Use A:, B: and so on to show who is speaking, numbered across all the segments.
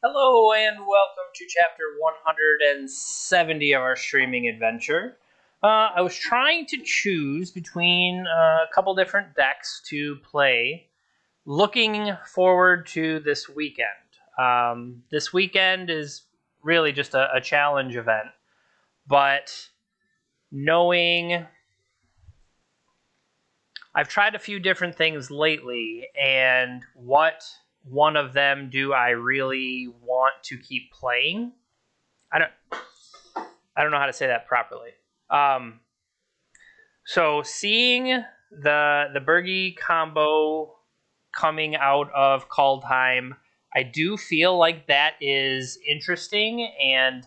A: Hello and welcome to chapter 170 of our streaming adventure. I was trying to choose between a couple different decks to play, looking forward to this weekend. This weekend is really just a challenge event, but knowing I've tried a few different things lately, and what one of them do I really want to keep playing? I don't know how to say that properly. So seeing the Bergie combo coming out of Kaldheim, I do feel like that is interesting, and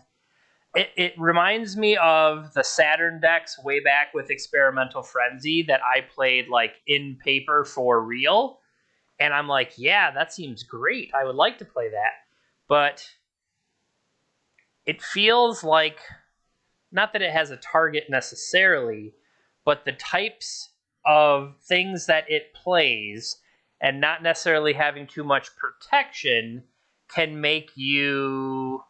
A: it reminds me of the Saturn decks way back with Experimental Frenzy that I played like in paper for real. And I'm like, yeah, that seems great. I would like to play that. But it feels like, not that it has a target necessarily, but the types of things that it plays and not necessarily having too much protection can make you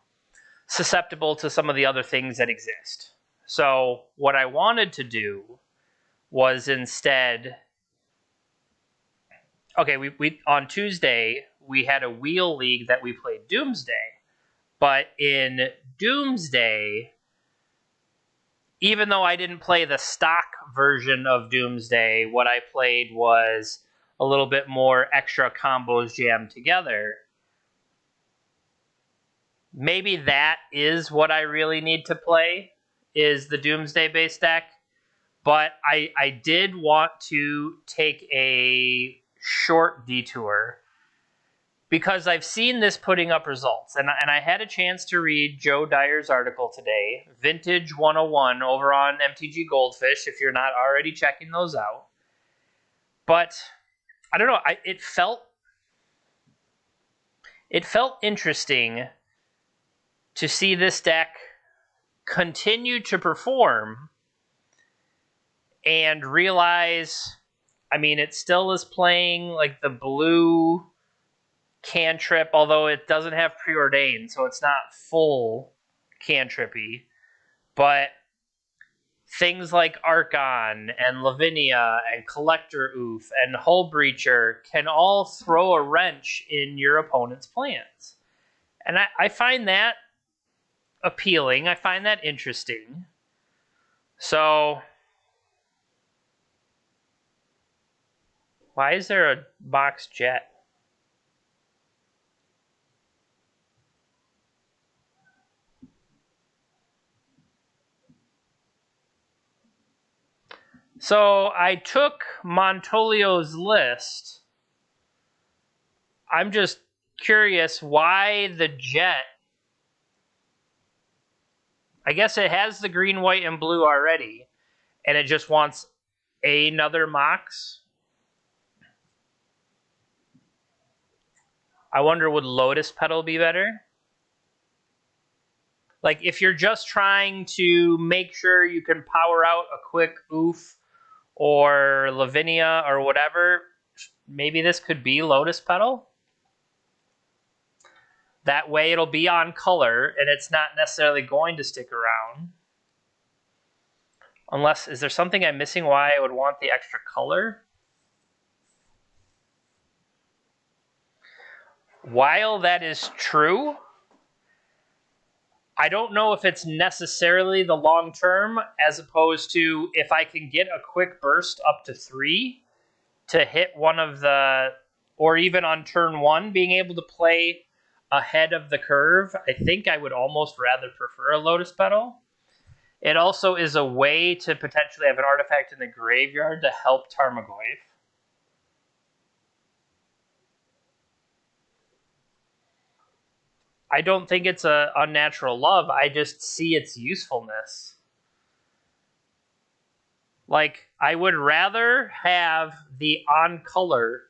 A: susceptible to some of the other things that exist. So what I wanted to do was instead, okay, we on Tuesday we had a wheel league that we played Doomsday, but in Doomsday, even though I didn't play the stock version of Doomsday, what I played was a little bit more extra combos jammed together. Maybe that is what I really need to play, is the Doomsday based deck. But I did want to take a short detour because I've seen this putting up results. And I had a chance to read Joe Dyer's article today, Vintage 101, over on MTG Goldfish, if you're not already checking those out. But I don't know, it felt interesting to see this deck continue to perform and realize, I mean, it still is playing like the blue cantrip, although it doesn't have preordained, so it's not full cantrippy. But things like Archon and Lavinia and Collector Oof and Hull Breacher can all throw a wrench in your opponent's plans. And I find that appealing. I find that interesting. So, why is there a box jet? So I took Montolio's list. I'm just curious why the jet. I guess it has the green, white, and blue already, and it just wants another Mox. I wonder, would Lotus Petal be better? Like, if you're just trying to make sure you can power out a quick Oof or Lavinia or whatever, maybe this could be Lotus Petal. That way it'll be on color, and it's not necessarily going to stick around. Unless, is there something I'm missing why I would want the extra color? While that is true, I don't know if it's necessarily the long term, as opposed to if I can get a quick burst up to 3 to hit one of the, or even on turn 1, being able to play ahead of the curve, I think I would almost rather prefer a Lotus Petal. It also is a way to potentially have an artifact in the graveyard to help Tarmogoyf. I don't think it's an unnatural love. I just see its usefulness. Like, I would rather have the on color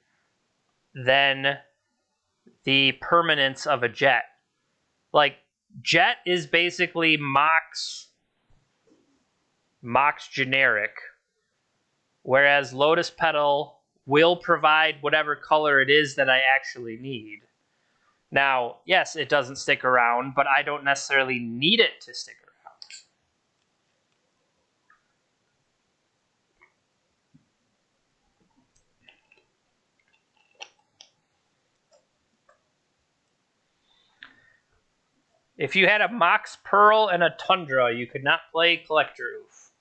A: than the permanence of a jet. Like, jet is basically Mox generic, whereas Lotus Petal will provide whatever color it is that I actually need. Now, yes, it doesn't stick around, but I don't necessarily need it to stick around. If you had a Mox Pearl and a Tundra, you could not play Collector Oof.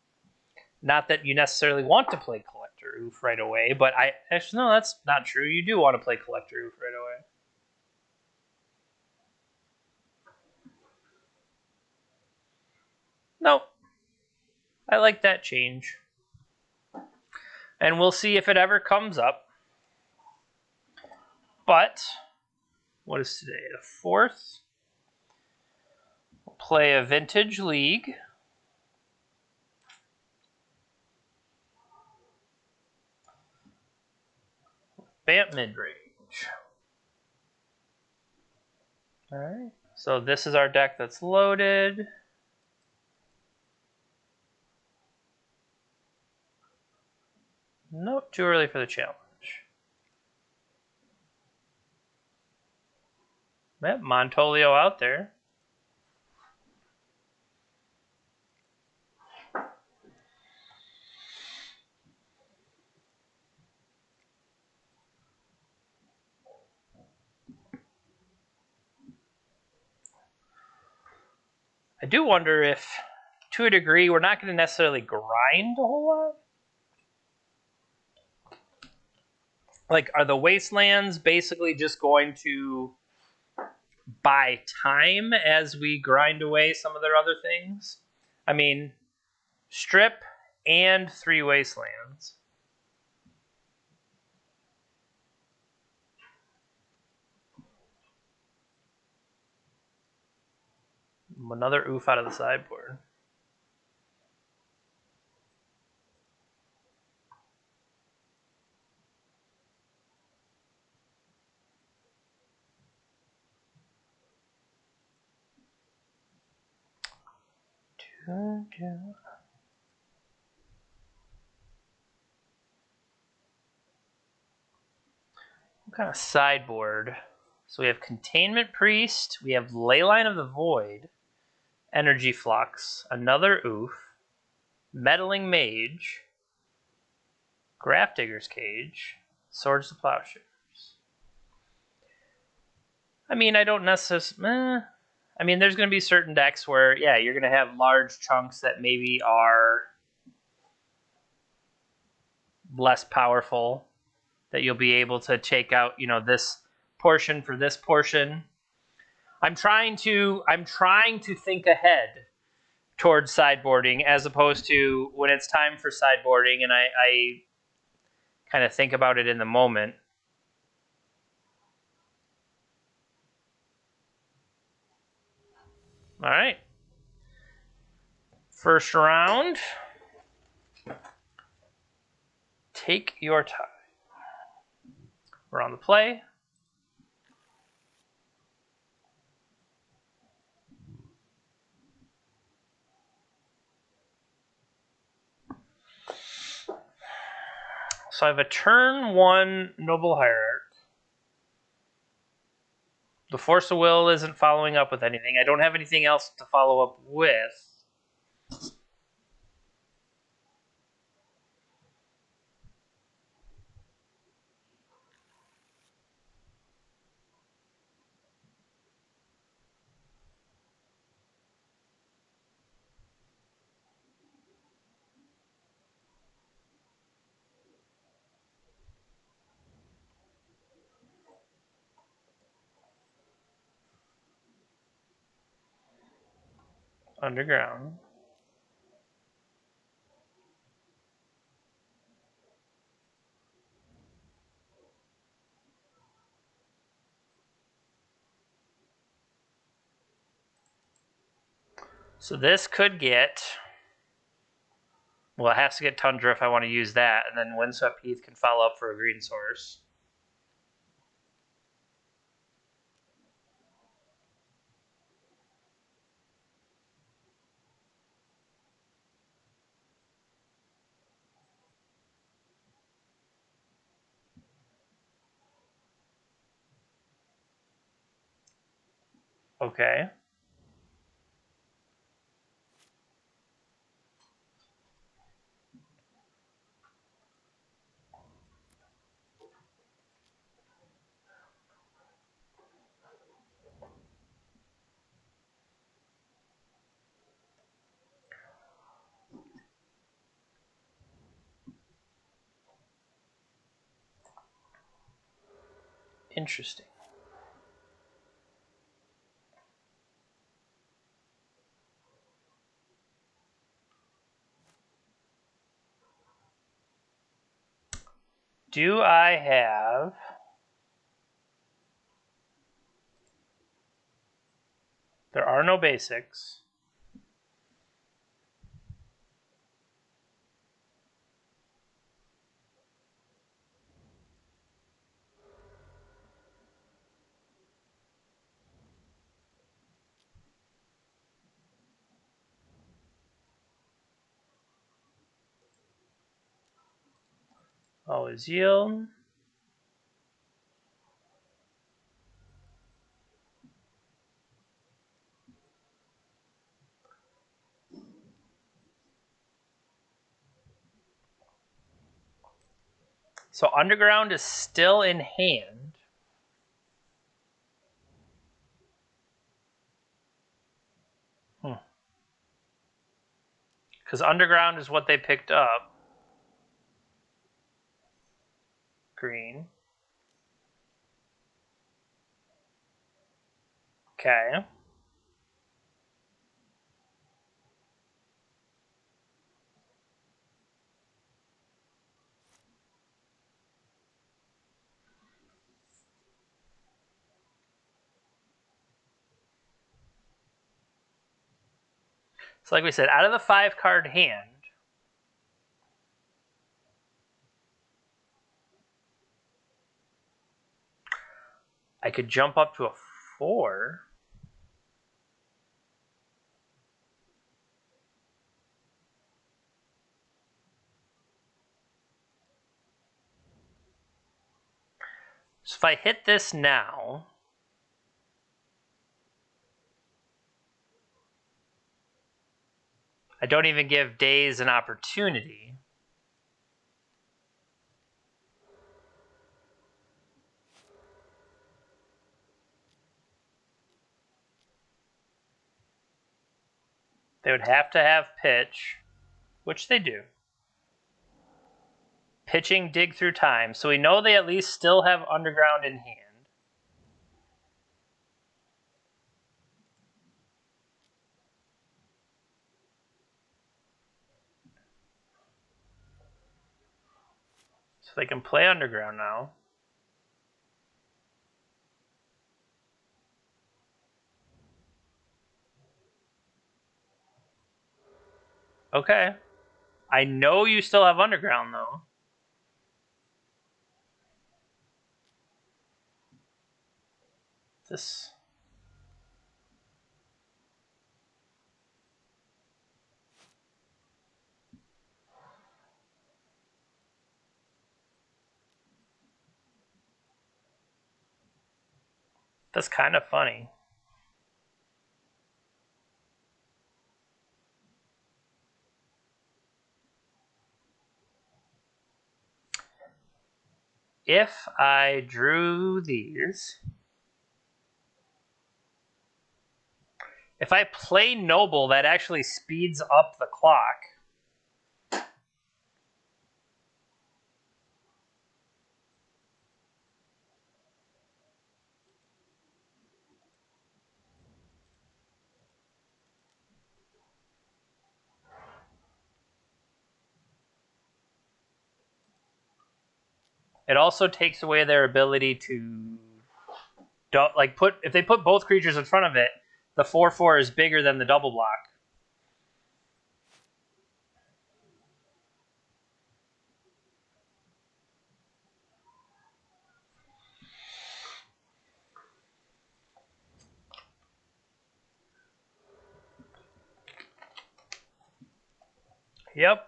A: Not that you necessarily want to play Collector Oof right away, but actually, no, that's not true. You do want to play Collector Oof right away. No, I like that change. And we'll see if it ever comes up. But, what is today? The 4th? We'll play a Vintage League. Bant midrange. Alright, so this is our deck that's loaded. Nope, too early for the challenge. Yep, Montolio out there. I do wonder if, to a degree, we're not going to necessarily grind a whole lot. Like, are the wastelands basically just going to buy time as we grind away some of their other things? I mean, strip and 3 wastelands. Another oof out of the sideboard. What kind of sideboard? So we have Containment Priest, we have Leyline of the Void, Energy Flux, another oof, Meddling Mage, Grafdigger's Cage, Swords to Plowshares. I mean, I don't necessarily... I mean, there's going to be certain decks where, yeah, you're going to have large chunks that maybe are less powerful, that you'll be able to take out, you know, this portion for this portion. I'm trying to think ahead towards sideboarding as opposed to when it's time for sideboarding and I kind of think about it in the moment. All right. First round. Take your time. We're on the play. So I have a turn 1 Noble Hierarch. The Force of Will isn't following up with anything. I don't have anything else to follow up with. Underground. So this could get... Well, it has to get Tundra if I want to use that, and then Windswept Heath can follow up for a green source. Okay. Interesting. Do I have... There are no basics. Always yield. So underground is still in hand. Because underground is what they picked up. Green. Okay. So like we said, out of the 5-card hand, I could jump up to a 4. So if I hit this now, I don't even give Daze an opportunity. They would have to have pitch, which they do. Pitching dig through time. So we know they at least still have underground in hand. So they can play underground now. Okay. I know you still have underground though. This... That's kind of funny. If I drew these, if I play Noble, that actually speeds up the clock. It also takes away their ability to if they put both creatures in front of it, the 4/4 is bigger than the double block. Yep.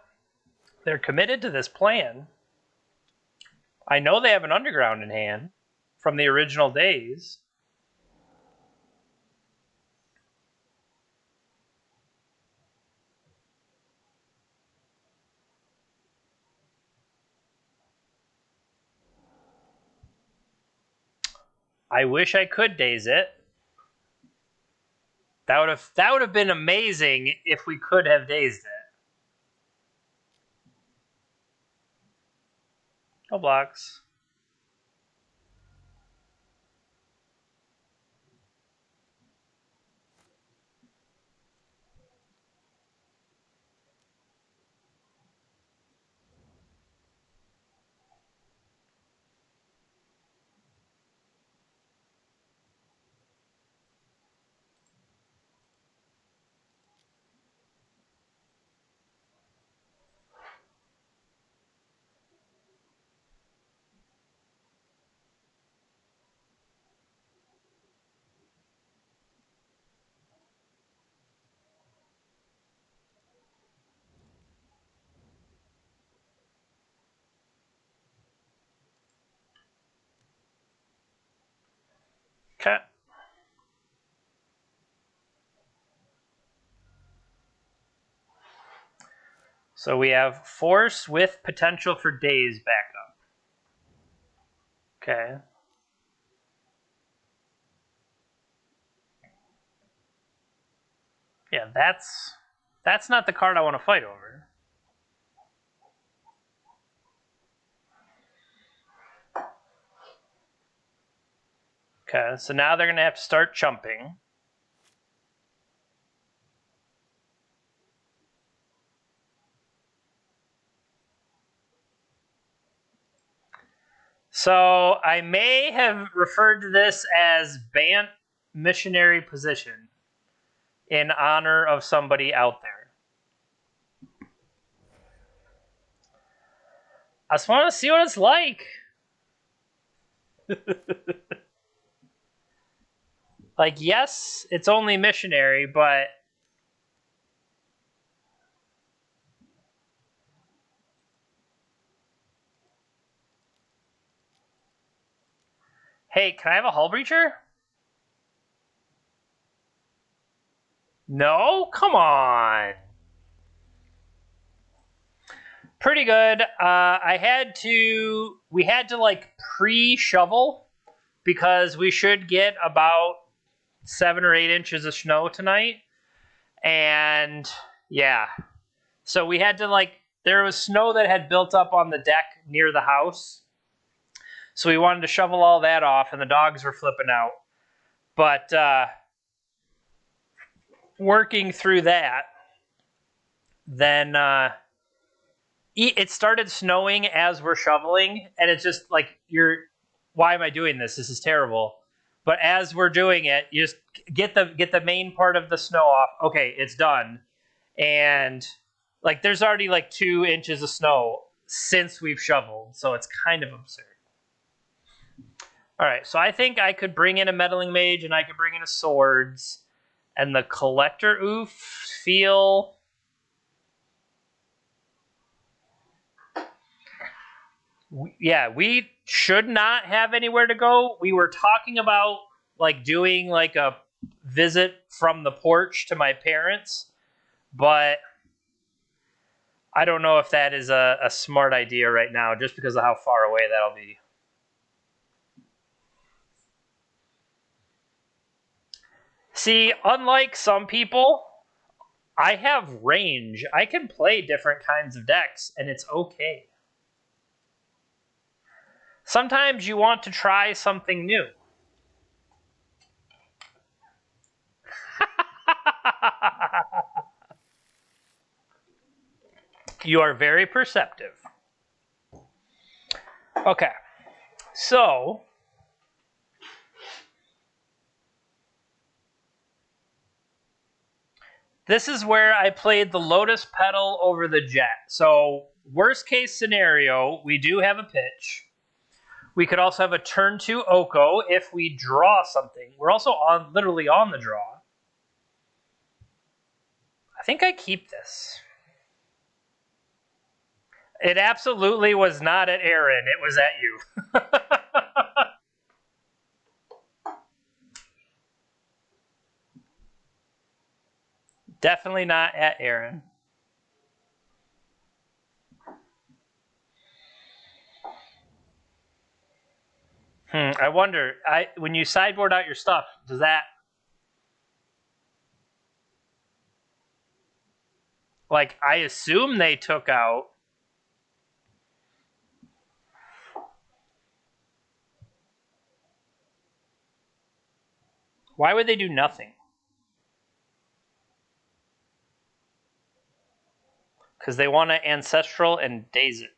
A: They're committed to this plan. I know they have an underground in hand from the original days. I wish I could daze it. That would have been amazing if we could have dazed it. No blocks. Okay. So we have force with potential for daze backup. Okay. Yeah, that's not the card I want to fight over. Okay, so now they're going to have to start chumping. So I may have referred to this as Bant missionary position in honor of somebody out there. I just want to see what it's like. Like, yes, it's only missionary, but hey, can I have a hull breacher? No? Come on. Pretty good. We had to like pre-shovel because we should get about 7 or 8 inches of snow tonight. And yeah, so we had to like, there was snow that had built up on the deck near the house. So we wanted to shovel all that off, and the dogs were flipping out. But working through that, then it started snowing as we're shoveling, and it's just like, why am I doing this? This is terrible. But as we're doing it, you just get the main part of the snow off. Okay, it's done. And like there's already like 2 inches of snow since we've shoveled, so it's kind of absurd. All right, so I think I could bring in a meddling mage, and I could bring in a swords, and the collector oof feel. Yeah, we should not have anywhere to go. We were talking about like doing like a visit from the porch to my parents, but I don't know if that is a smart idea right now, just because of how far away that'll be. See, unlike some people, I have range. I can play different kinds of decks, and it's okay. Sometimes you want to try something new. You are very perceptive. Okay, so this is where I played the Lotus Petal over the Jet. So worst case scenario, we do have a pitch. We could also have a turn 2 Oko if we draw something. We're also literally on the draw. I think I keep this. It absolutely was not at Aaron. It was at you. Definitely not at Aaron. I wonder. When you sideboard out your stuff, does that like? I assume they took out. Why would they do nothing? Because they want to ancestral and daze it.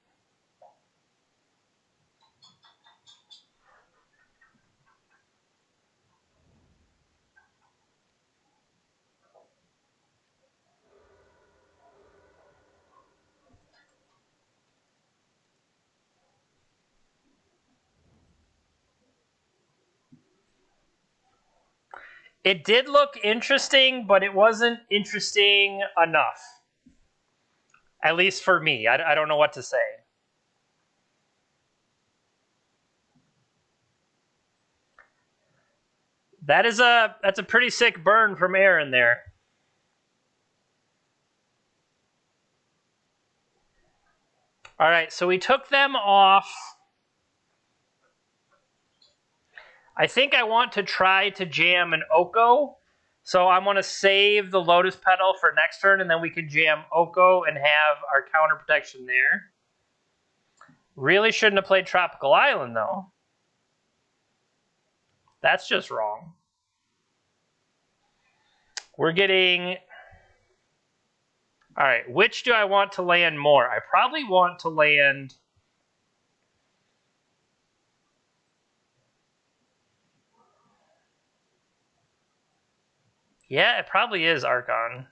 A: It did look interesting, but it wasn't interesting enough. At least for me. I don't know what to say. That's a pretty sick burn from Aaron there. All right, so we took them off. I think I want to try to jam an Oko. So I'm going to save the Lotus Petal for next turn, and then we can jam Oko and have our counter protection there. Really shouldn't have played Tropical Island, though. That's just wrong. We're getting... All right, which do I want to land more? I probably want to land... Yeah, it probably is Archon.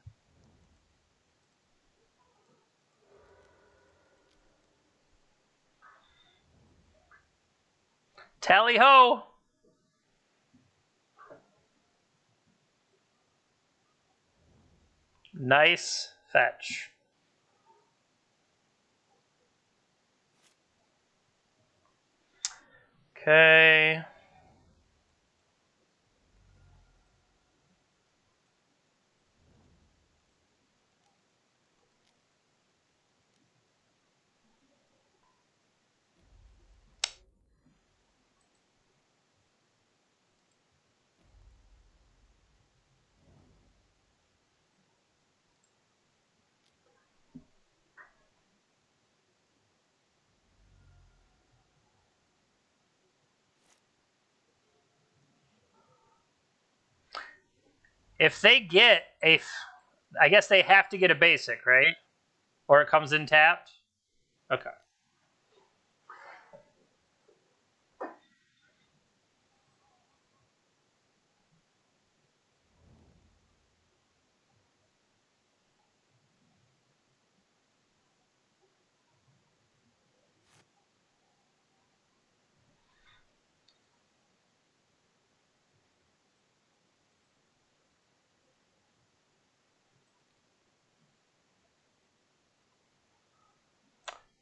A: Tally ho! Nice fetch. Okay. If they get a... I guess they have to get a basic, right? Or it comes in tapped? Okay.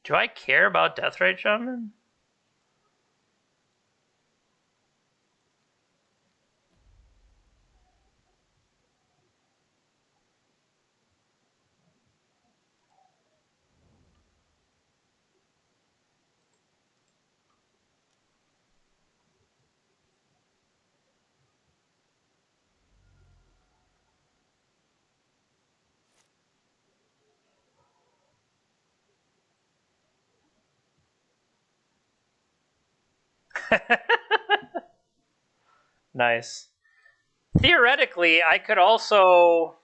A: Do I care about Deathrite Shaman? Nice. Theoretically, I could also...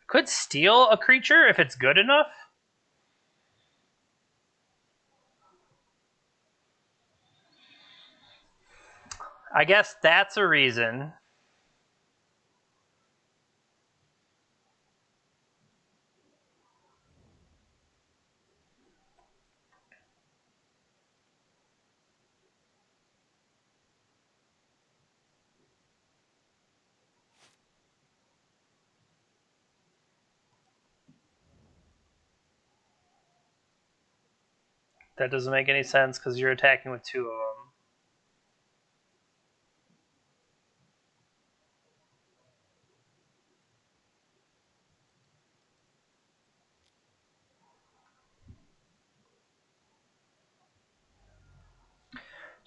A: Could steal a creature if it's good enough? I guess that's a reason. That doesn't make any sense because you're attacking with two of them.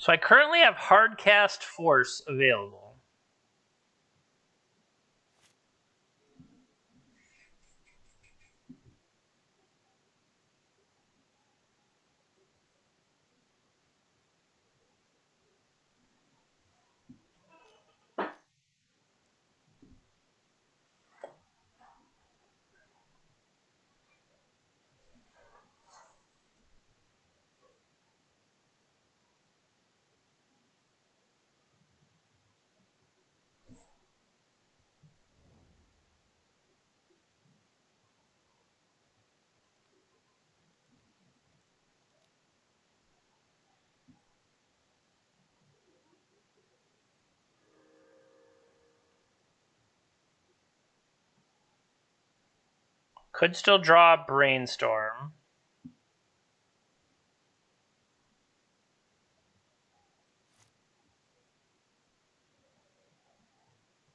A: So I currently have Hardcast Force available. Could still draw Brainstorm.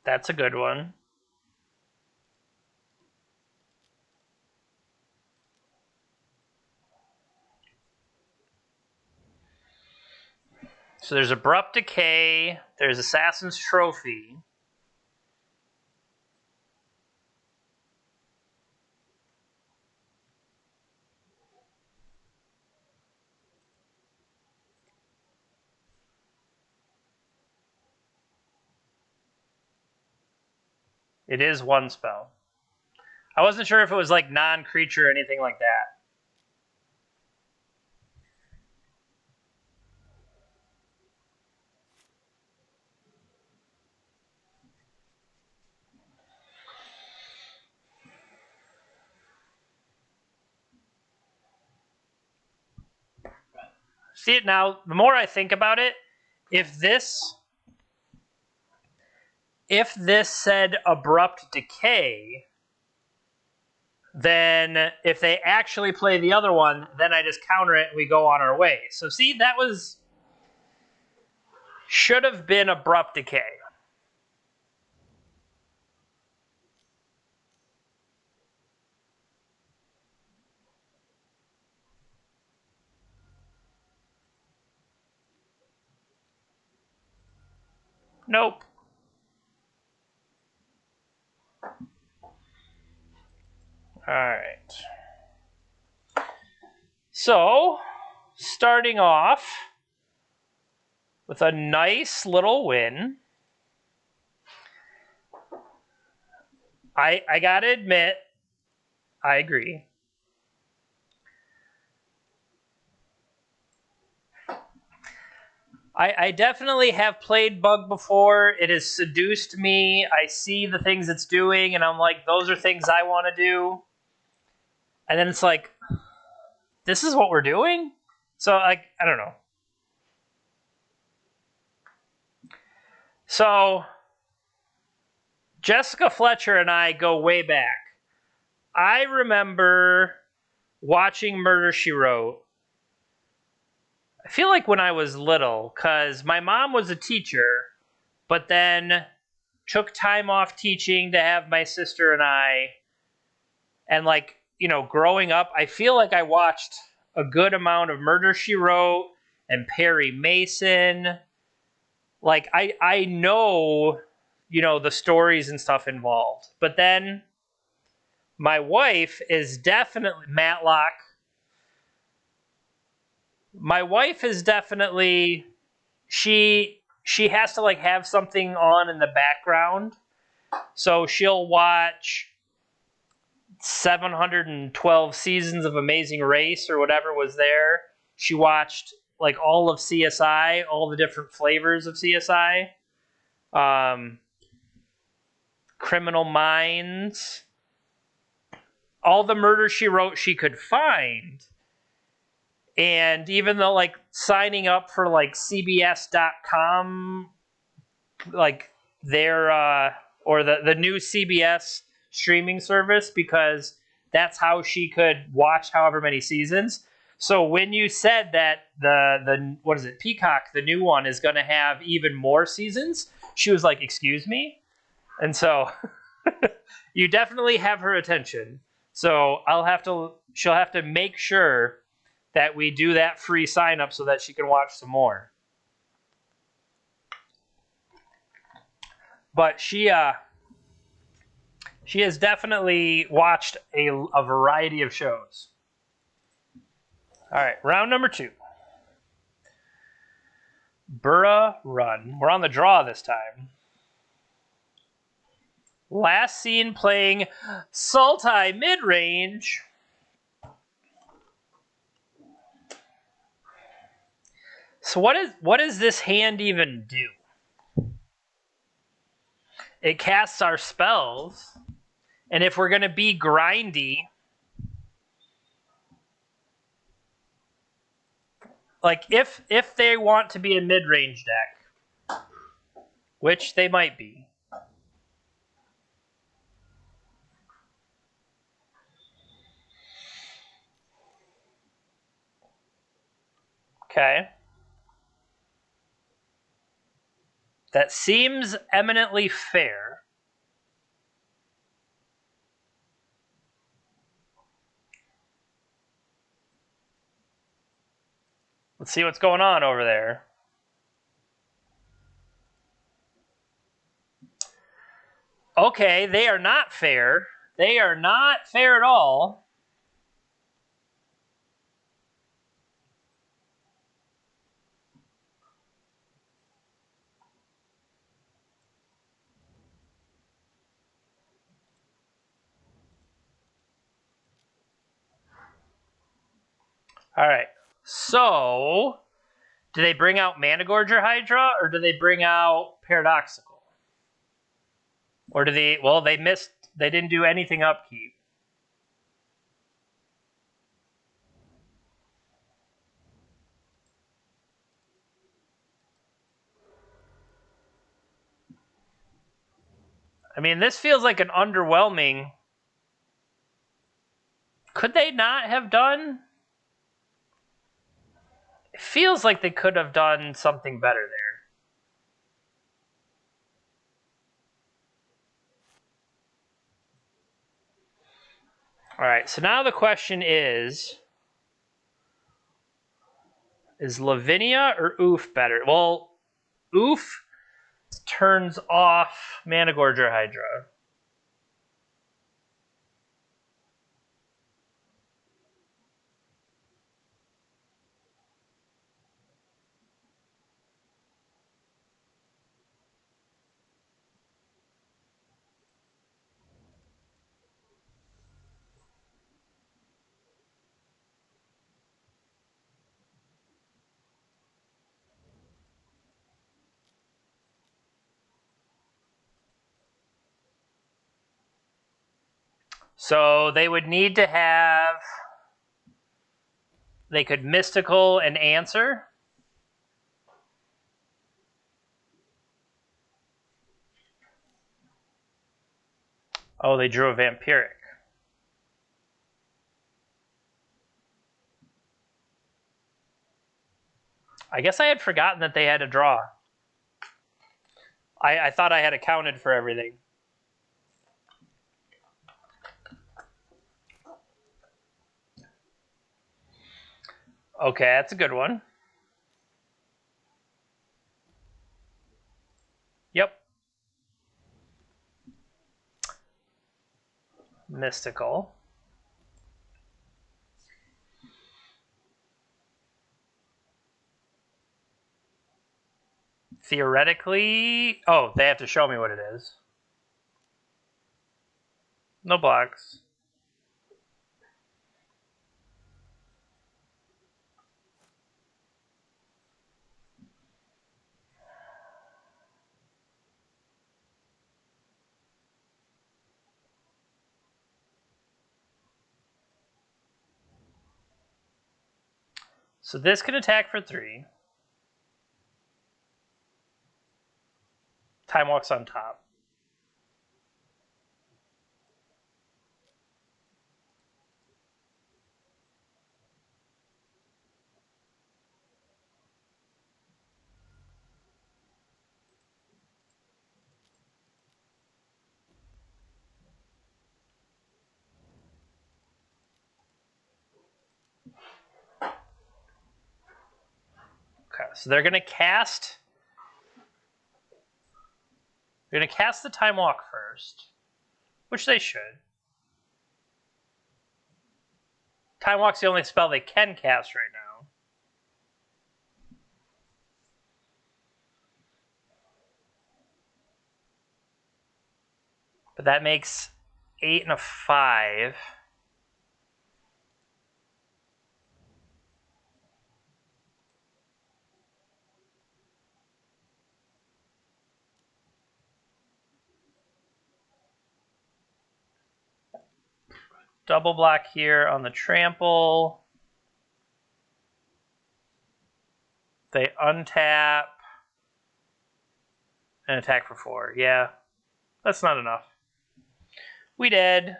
A: That's a good one. So there's Abrupt Decay, there's Assassin's Trophy. It is one spell. I wasn't sure if it was like non-creature or anything like that. See it now, the more I think about it, if this said Abrupt Decay, then if they actually play the other one, then I just counter it and we go on our way. So see, that should have been Abrupt Decay. Nope. Alright. So, starting off with a nice little win. I gotta admit, I agree. I definitely have played Bug before. It has seduced me. I see the things it's doing, and I'm like, those are things I want to do. And then it's like, this is what we're doing? So, like, I don't know. So, Jessica Fletcher and I go way back. I remember watching Murder, She Wrote. I feel like when I was little, because my mom was a teacher, but then took time off teaching to have my sister and I. And, like, you know, growing up, I feel like I watched a good amount of Murder, She Wrote and Perry Mason. Like, I know, you know, the stories and stuff involved. But then my wife is definitely Matlock. My wife is definitely she has to like have something on in the background. So she'll watch 712 seasons of Amazing Race or whatever was there. She watched like all of CSI, all the different flavors of CSI. Criminal Minds. All the Murder, She Wrote she could find. And even though like signing up for like CBS.com, like their or the new CBS streaming service, because that's how she could watch however many seasons. So when you said that the what is it, Peacock, the new one, is going to have even more seasons, she was like, "Excuse me?" And so you definitely have her attention. So she'll have to make sure that we do that free sign up so that she can watch some more. But she has definitely watched a variety of shows. All right, round number 2. Burra Run. We're on the draw this time. Last seen playing Sultai mid-range. So what does this hand even do? It casts our spells, and if we're going to be grindy, like if they want to be a mid-range deck, which they might be. Okay. That seems eminently fair. Let's see what's going on over there. Okay, they are not fair. They are not fair at all. All right. So, do they bring out Managorger Hydra, or do they bring out Paradoxical? Or do they... Well, they missed... They didn't do anything upkeep. I mean, this feels like an underwhelming... Could they not have done... It feels like they could have done something better there. All right, so now the question is Lavinia or Oof better? Well, Oof turns off Managorger Hydra. So they would need to have... They could Mystical and Answer. Oh, they drew a Vampiric. I guess I had forgotten that they had a draw. I thought I had accounted for everything. Okay, that's a good one. Yep. Mystical. Theoretically... Oh, they have to show me what it is. No blocks. So this can attack for 3. Time Walk's on top. Okay, so they're going to cast They're going to cast the Time Walk first, which they should. Time Walk's the only spell they can cast right now. But that makes 8 and a 5. Double block here on the trample. They untap and attack for 4. Yeah, that's not enough. We dead.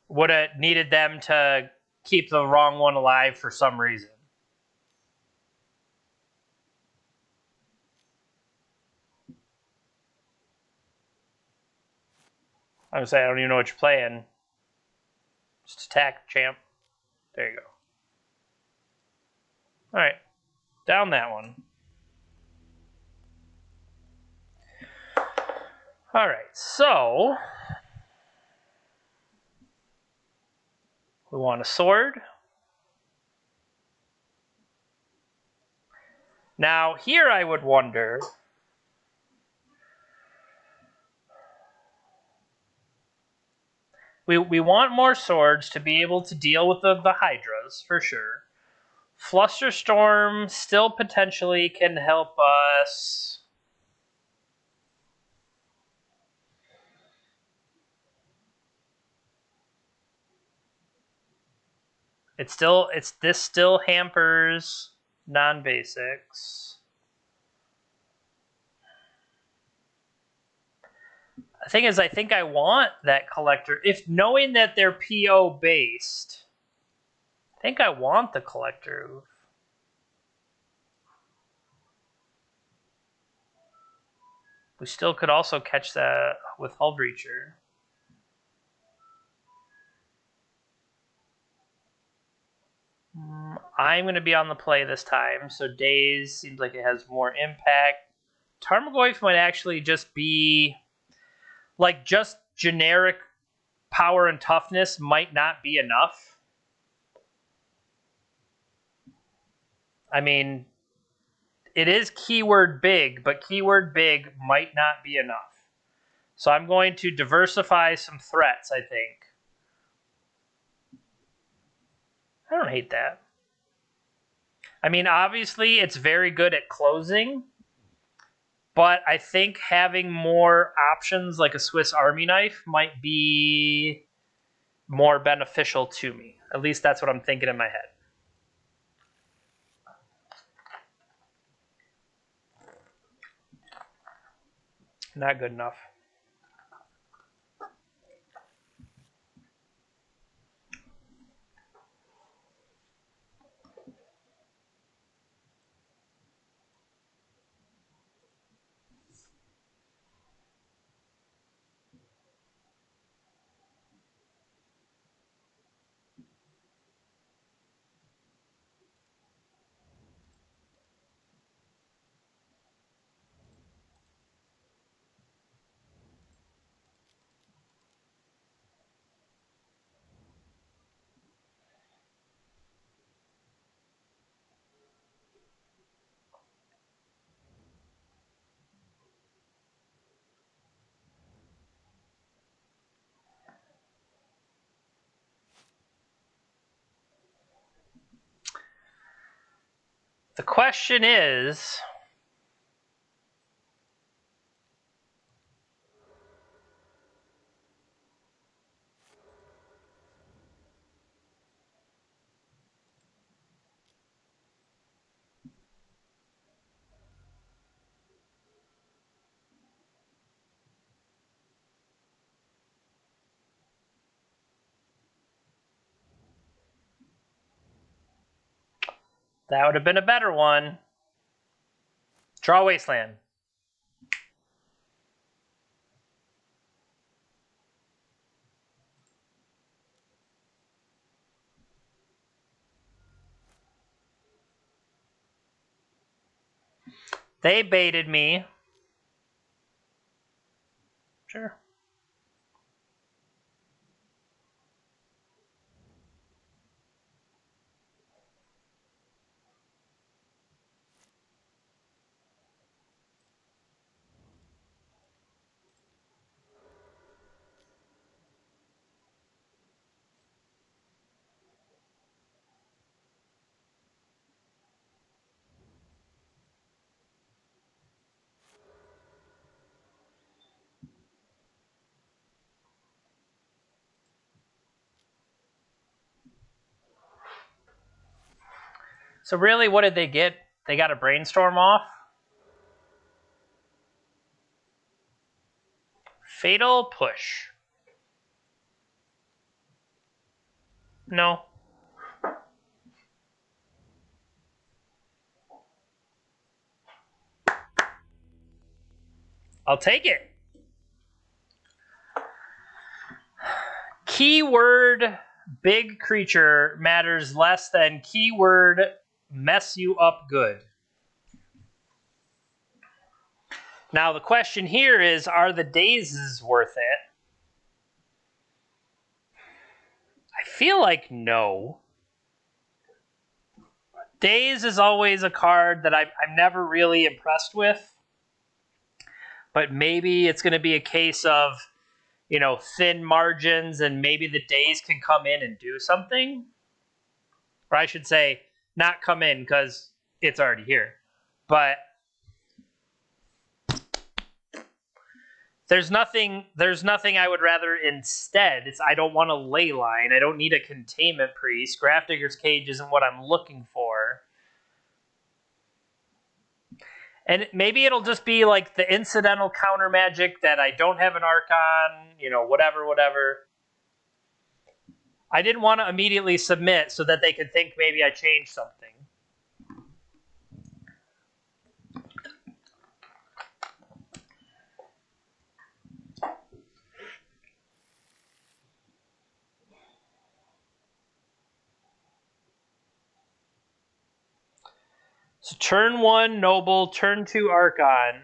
A: Would have needed them to keep the wrong one alive for some reason. I would say I don't even know what you're playing. Just attack, champ. There you go. Alright. Down that one. Alright, so we want a sword. Now, here I would wonder, we want more swords to be able to deal with the Hydras, for sure. Flusterstorm still potentially can help us. This still hampers non-basics. The thing is, I think I want that collector. If knowing that they're PO based, I think I want the collector. We still could also catch that with Hull Breacher. I'm going to be on the play this time, so Daze seems like it has more impact. Tarmogoyf might actually just be, like, just generic power and toughness might not be enough. I mean, it is keyword big, but keyword big might not be enough. So I'm going to diversify some threats, I think. I don't hate that. I mean, obviously, it's very good at closing, but I think having more options like a Swiss Army knife might be more beneficial to me. At least that's what I'm thinking in my head. Not good enough. The question is, that would have been a better one. Draw Wasteland. They baited me. Sure. So really, what did they get? They got a brainstorm off? Fatal push. No. I'll take it. Keyword big creature matters less than keyword mess you up good. Now the question here is, are the dazes worth it? I feel like no. Daze is always a card that I'm never really impressed with. But maybe it's going to be a case of, you know, thin margins and maybe the Daze can come in and do something. Or I should say, not come in because it's already here. But there's nothing I would rather instead. I don't want a ley line. I don't need a containment priest. Grafdigger's Cage isn't what I'm looking for. And maybe it'll just be like the incidental counter magic that I don't have an Archon, you know, whatever. I didn't want to immediately submit so that they could think maybe I changed something. So turn 1, Noble, turn 2, Archon.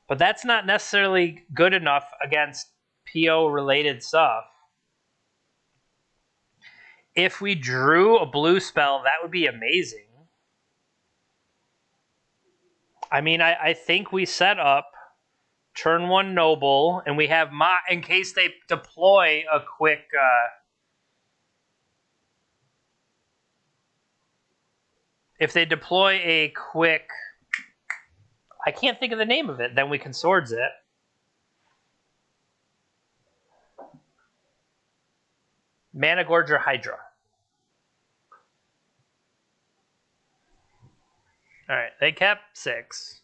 A: But that's not necessarily good enough against PO-related stuff. If we drew a blue spell, that would be amazing. I mean, I think we set up turn 1 Noble, and we have in case they deploy a quick... if they deploy a quick... I can't think of the name of it, then we can Swords it. Mana Gorger Hydra. Alright, they kept 6.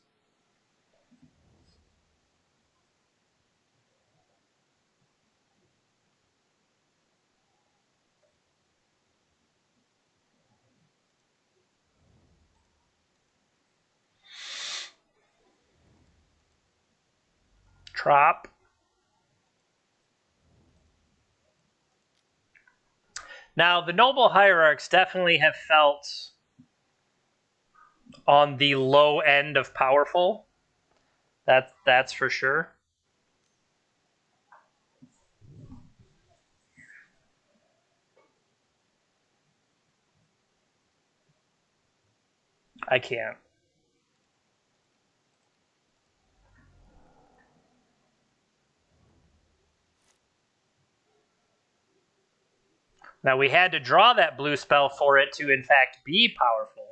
A: Trop. Now, the Noble Hierarchs definitely have felt on the low end of powerful. That's for sure. I can't. Now, we had to draw that blue spell for it to, in fact, be powerful.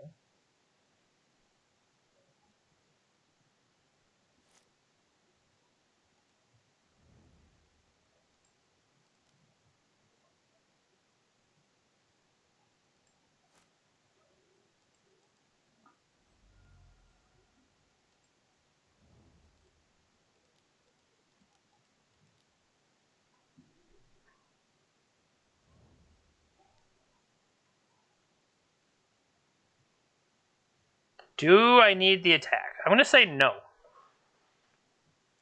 A: Do I need the attack? I'm going to say no.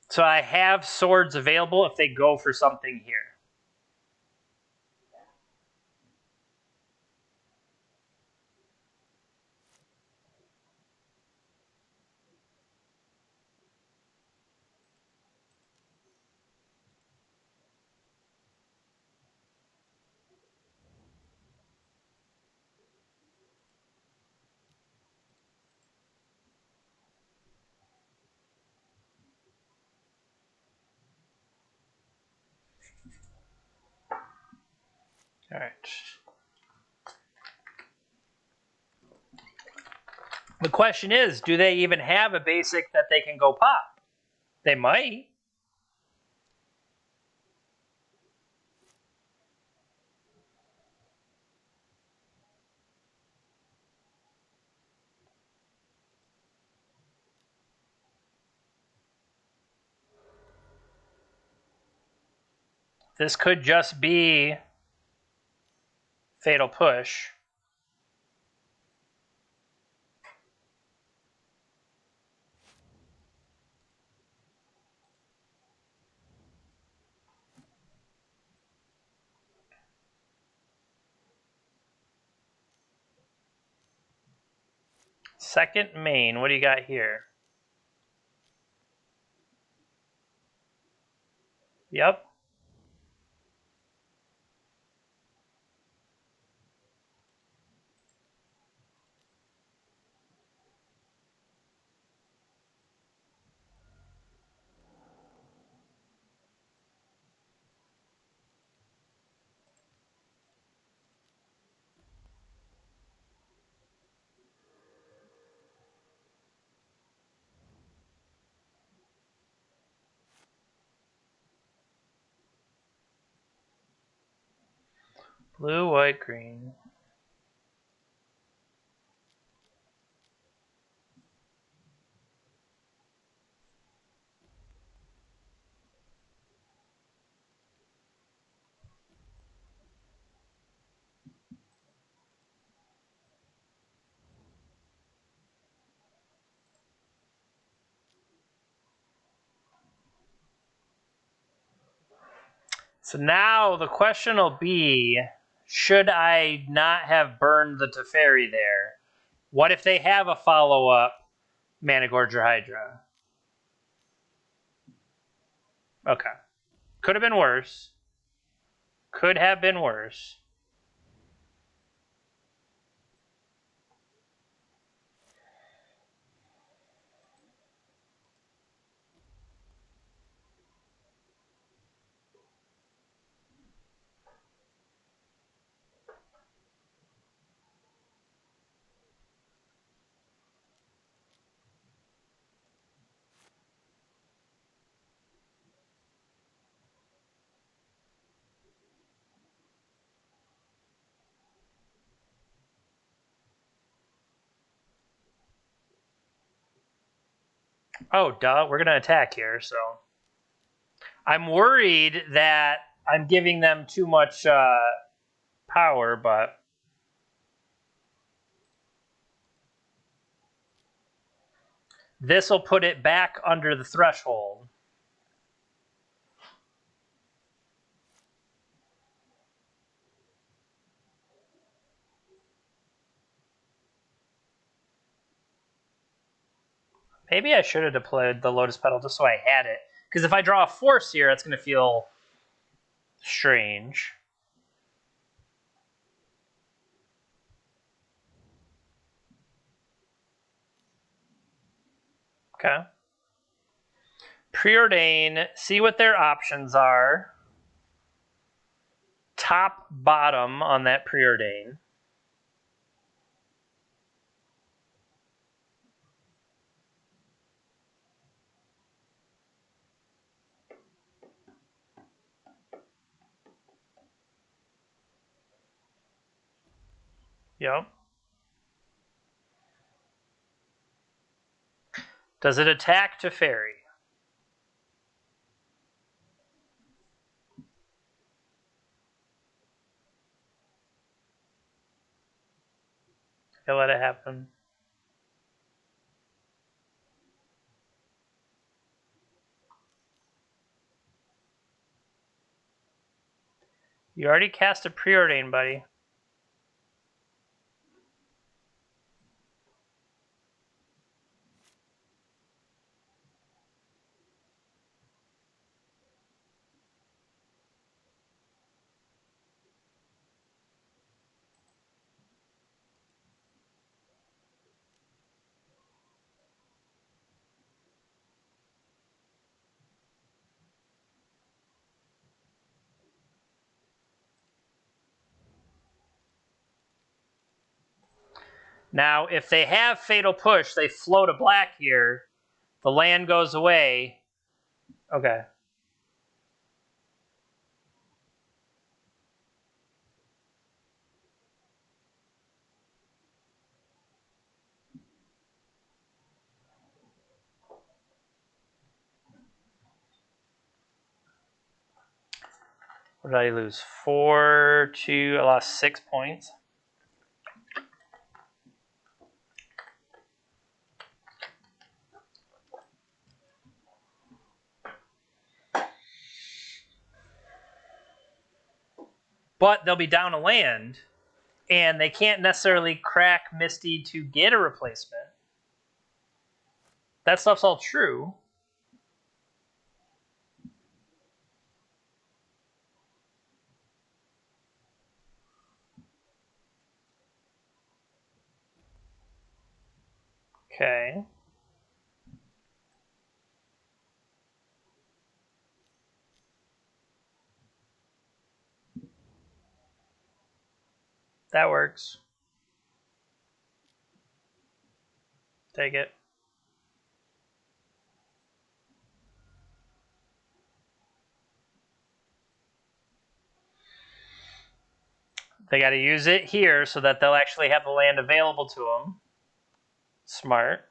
A: So I have swords available if they go for something here. All right. The question is, do they even have a basic that they can go pop? They might. This could just be Fatal Push. Second main, what do you got here? Yep. Blue, white, green. So now the question will be, should I not have burned the Teferi there? What if they have a follow-up Managorger Hydra? Okay. Could have been worse. Could have been worse. Oh, duh. We're going to attack here, so. I'm worried that I'm giving them too much power, but this will put it back under the threshold. Maybe I should have deployed the Lotus Petal just so I had it. Because if I draw a Force here, it's going to feel strange. Okay. Preordain, see what their options are. Top, bottom on that Preordain. Yep. Does it attack Teferi? Okay, let it happen. You already cast a Preordain, buddy. Now, if they have Fatal Push, they float a black here. The land goes away. Okay. What did I lose? 4-2. I lost 6 points. But they'll be down a land, and they can't necessarily crack Misty to get a replacement. That stuff's all true. Okay. That works. Take it. They got to use it here so that they'll actually have the land available to them. Smart.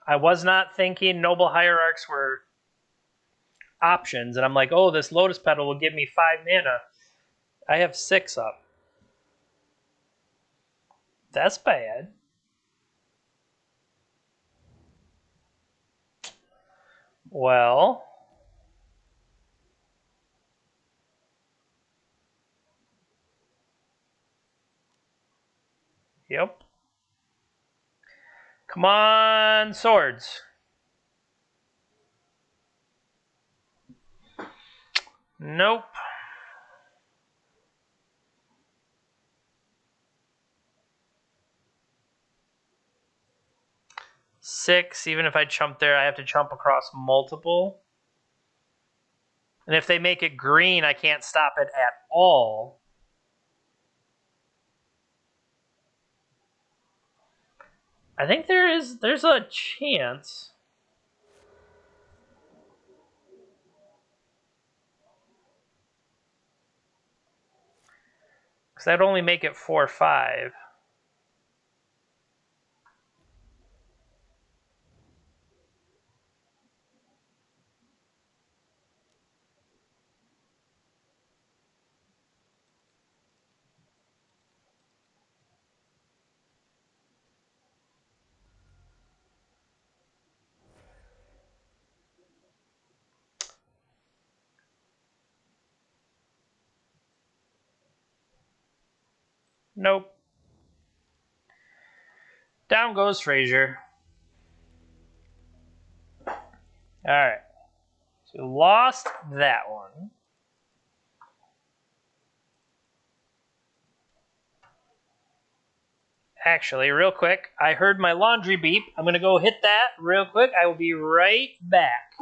A: I was not thinking Noble Hierarchs were options, and I'm like, oh, this Lotus Petal will give me 5 mana. I have 6 up. That's bad. Well, yep. Come on, swords. Nope. Six, even if I chump there, I have to chump across multiple. And if they make it green, I can't stop it at all. I think there's a chance. Because that'd only make it 4-5. Nope. Down goes Frazier. Alright. So we lost that one. Actually, real quick, I heard my laundry beep. I'm going to go hit that real quick. I will be right back.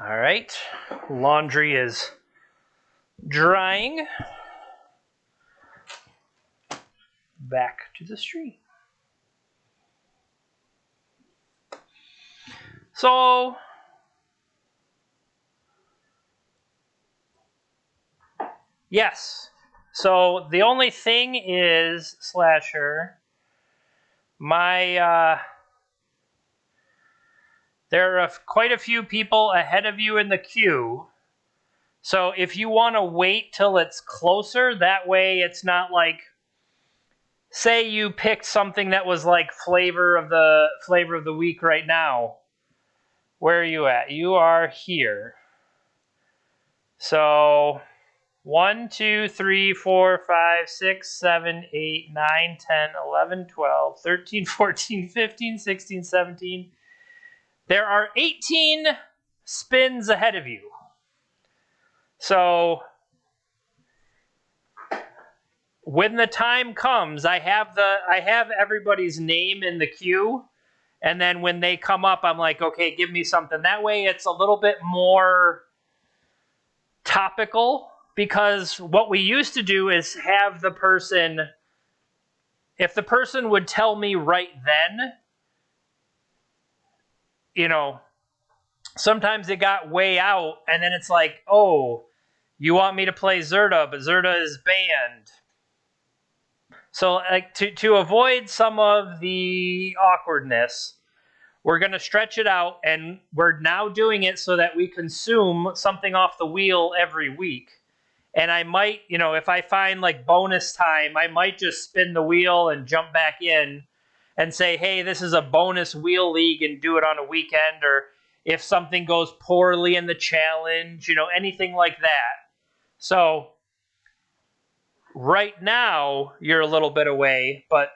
A: All right. Laundry is drying. Back to the street. So, yes. So the only thing is, Slasher, there are quite a few people ahead of you in the queue. So if you want to wait till it's closer, that way it's not like, say you picked something that was like flavor of the week right now. Where are you at? You are here. So 1, 2, 3, 4, 5, 6, 7, 8, 9, 10, 11, 12, 13, 14, 15, 16, 17. There are 18 spins ahead of you. So when the time comes, I have everybody's name in the queue, and then when they come up, I'm like, okay, give me something. That way it's a little bit more topical, because what we used to do is have the person, if the person would tell me right then, sometimes it got way out, and then it's like, oh, you want me to play Zerta, but Zerta is banned. So like to avoid some of the awkwardness, we're going to stretch it out, and we're now doing it so that we consume something off the wheel every week. And I might, if I find like bonus time, I might just spin the wheel and jump back in and say, hey, this is a bonus wheel league, and do it on a weekend. Or if something goes poorly in the challenge, anything like that. So right now you're a little bit away, but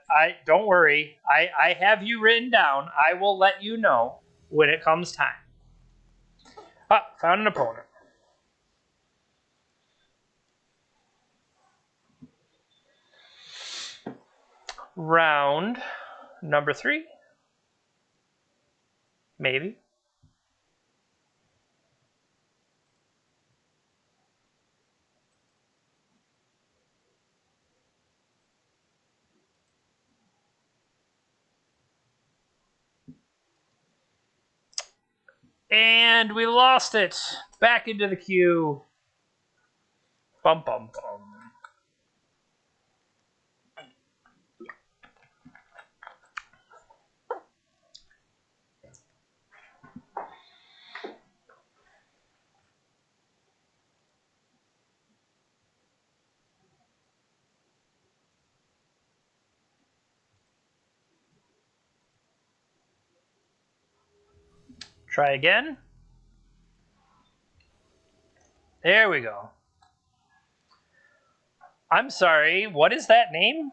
A: don't worry. I have you written down. I will let you know when it comes time. Found an opponent. Round number 3. Maybe. And we lost it. Back into the queue. Bum, bum, bum. Try again. There we go. I'm sorry, what is that name?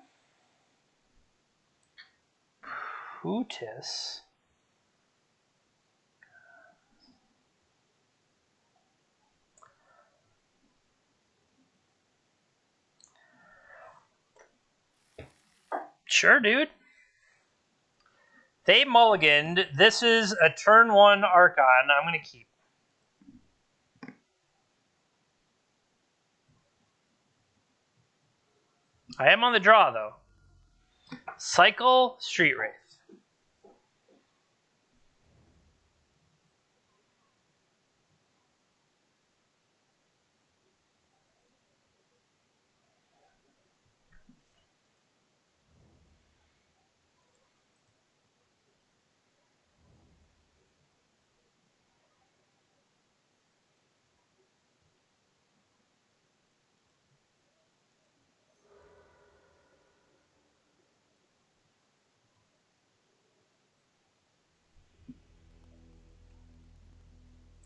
A: Hootis. Sure, dude. They mulliganed. This is a turn 1 Archon. I'm going to keep. I am on the draw, though. Cycle Street Wraith.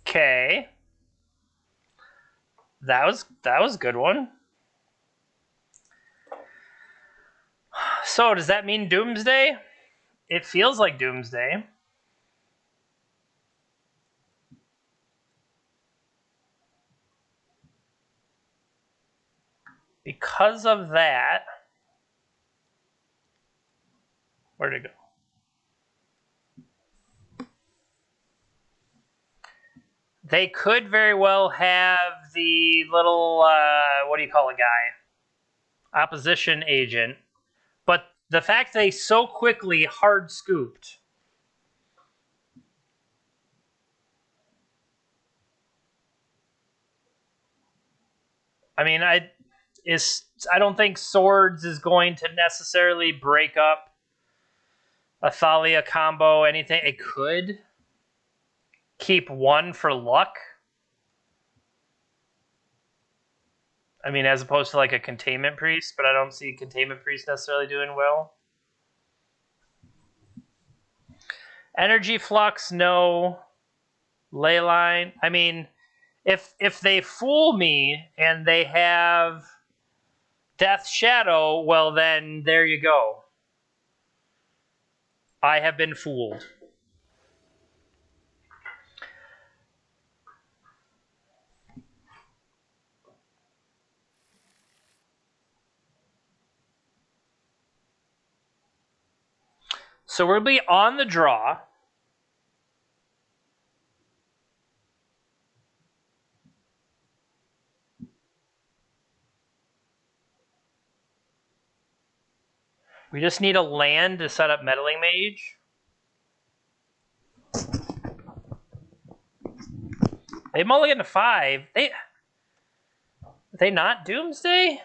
A: Okay. That was a good one. So, does that mean Doomsday? It feels like Doomsday. Because of that, where'd it go? They could very well have the little, what do you call a guy? Opposition agent. But the fact they so quickly hard scooped. I mean, I don't think Swords is going to necessarily break up a Thalia combo, anything. It could keep one for luck. I mean, as opposed to like a Containment Priest, but I don't see Containment Priest necessarily doing well. Energy Flux, no. Leyline. I mean, if they fool me and they have Death Shadow, well then there you go. I have been fooled. So we'll be on the draw. We just need a land to set up Meddling Mage. They mulligan to 5. They not Doomsday?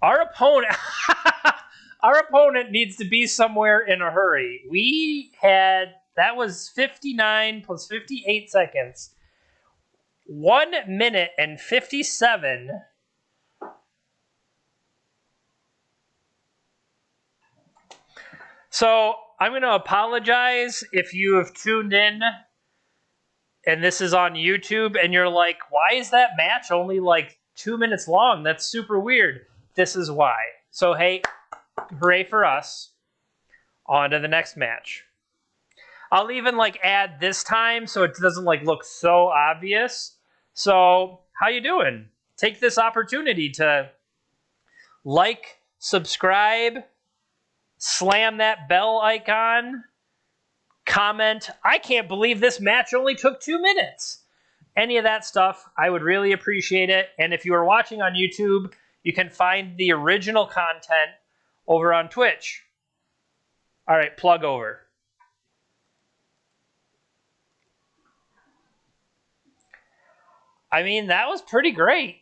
A: Our opponent needs to be somewhere in a hurry. That was 59 plus 58 seconds. 1 minute and 57. So I'm going to apologize if you have tuned in and this is on YouTube and you're like, why is that match only like 2 minutes long? That's super weird. This is why. So hey, hooray for us. On to the next match. I'll even like add this time so it doesn't like look so obvious. So how you doing? Take this opportunity to like, subscribe, slam that bell icon, comment. I can't believe this match only took 2 minutes. Any of that stuff, I would really appreciate it. And if you are watching on YouTube, you can find the original content over on Twitch. All right, plug over. I mean, that was pretty great.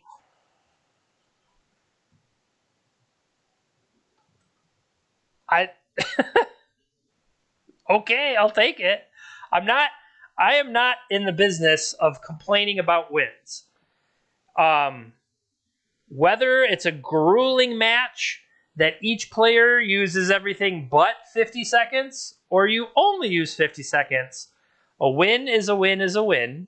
A: Okay, I'll take it. I am not in the business of complaining about wins. Whether it's a grueling match that each player uses everything but 50 seconds, or you only use 50 seconds, a win is a win is a win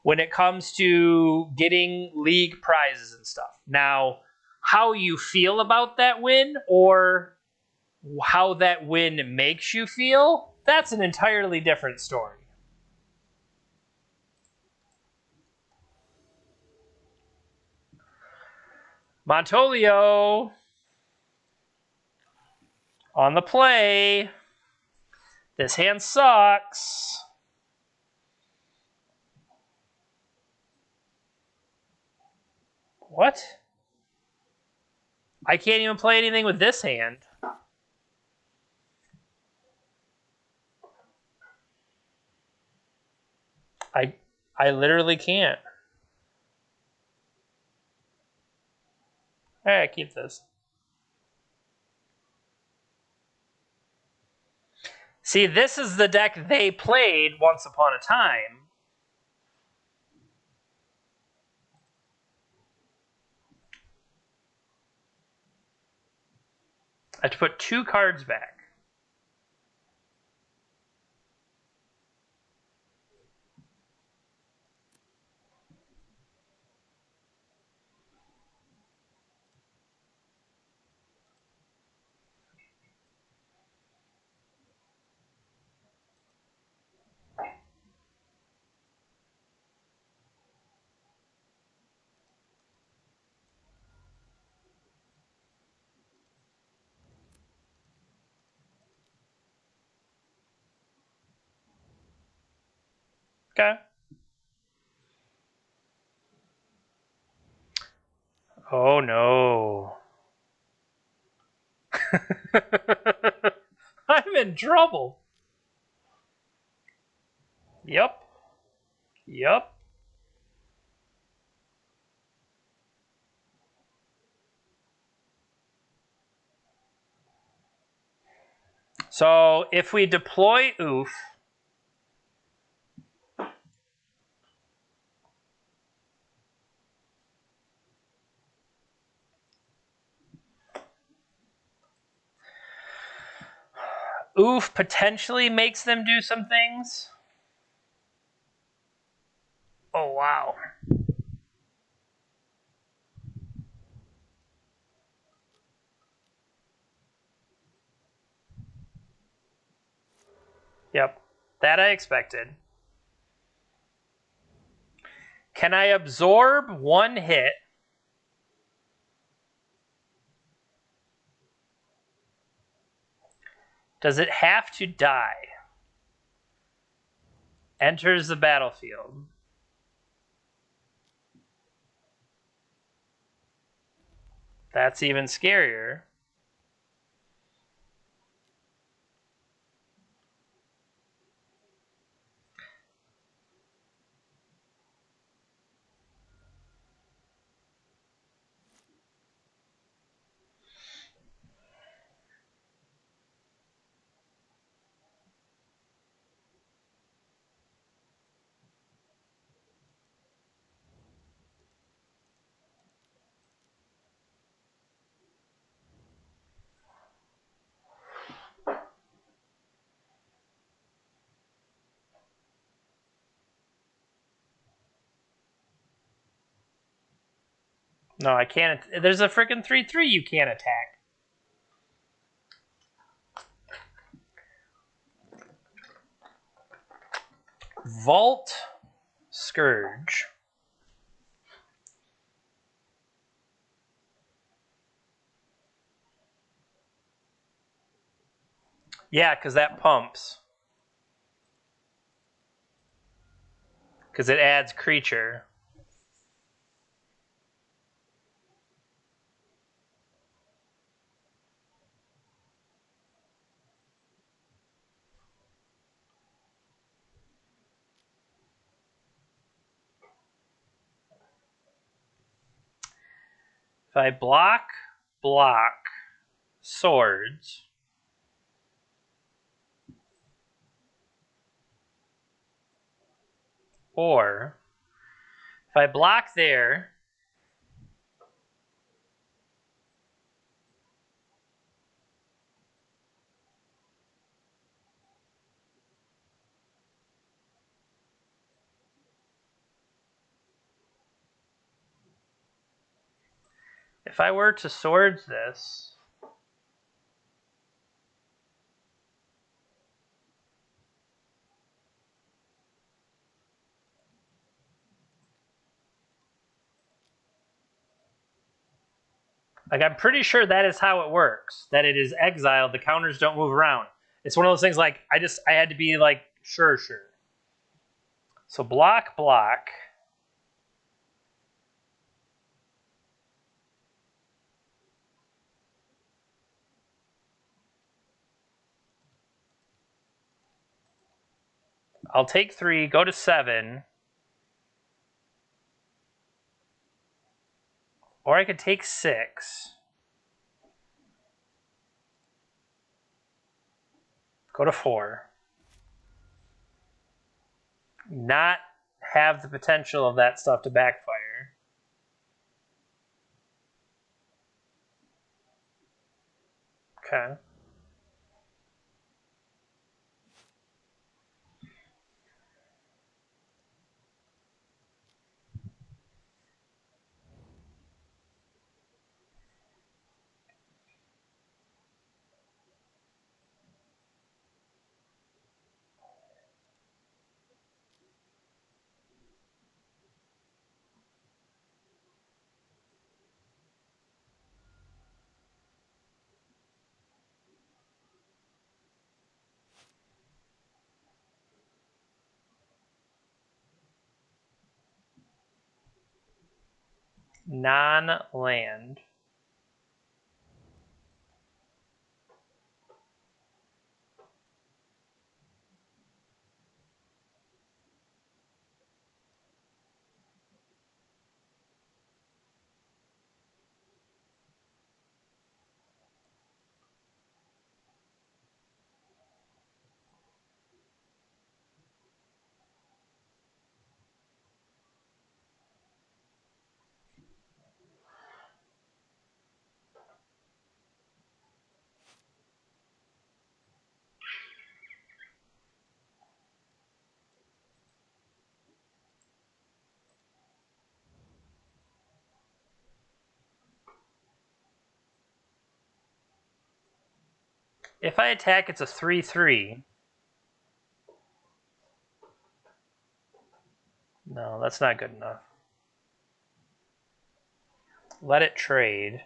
A: when it comes to getting league prizes and stuff. Now, how you feel about that win or how that win makes you feel, that's an entirely different story. Montolio on the play. This hand sucks. What? I can't even play anything with this hand. I literally can't. All right, keep this. See, this is the deck they played once upon a time. I have to put 2 cards back. Okay. Oh no. I'm in trouble. Yep. Yep. So if we deploy oof, oof potentially makes them do some things. Oh wow. Yep. That I expected. Can I absorb one hit? Does it have to die? Enters the battlefield. That's even scarier. No, I can't. There's a freaking 3/3 you can't attack. Vault Scourge. Yeah, because that pumps. Because it adds creature. If I block swords, or if I block there, if I were to swords this, like I'm pretty sure that is how it works. That it is exiled. The counters don't move around. It's one of those things like I had to be like sure. So block. I'll take 3, go to 7. Or I could take 6. Go to 4. Not have the potential of that stuff to backfire. Okay. non-land. If I attack, it's a 3/3. No, that's not good enough. Let it trade.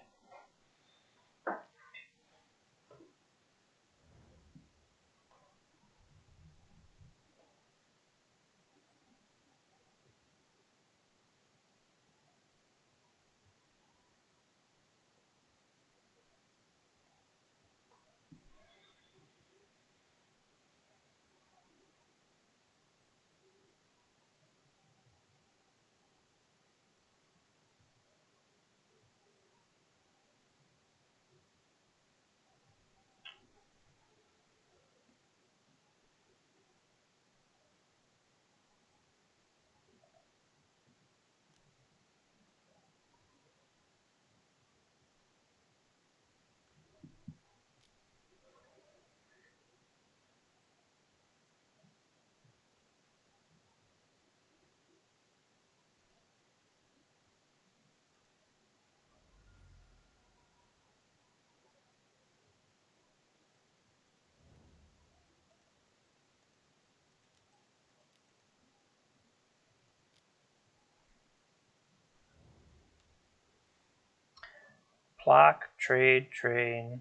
A: Block, trade, trade.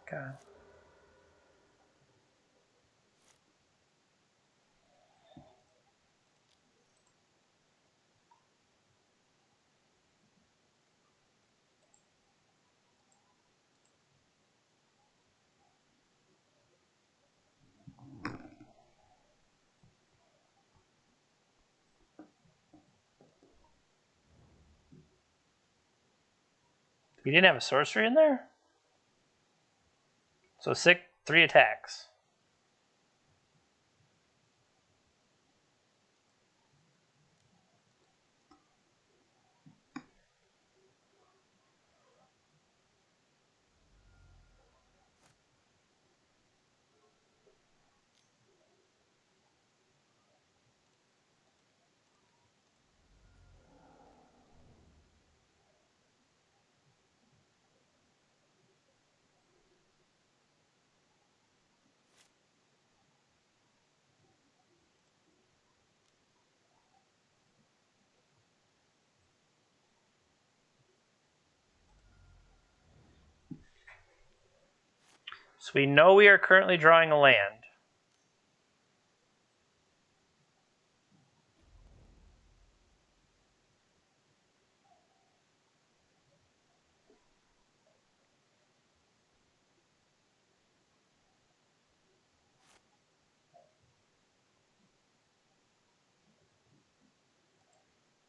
A: Okay. You didn't have a sorcery in there? So 3 attacks. So we know we are currently drawing a land.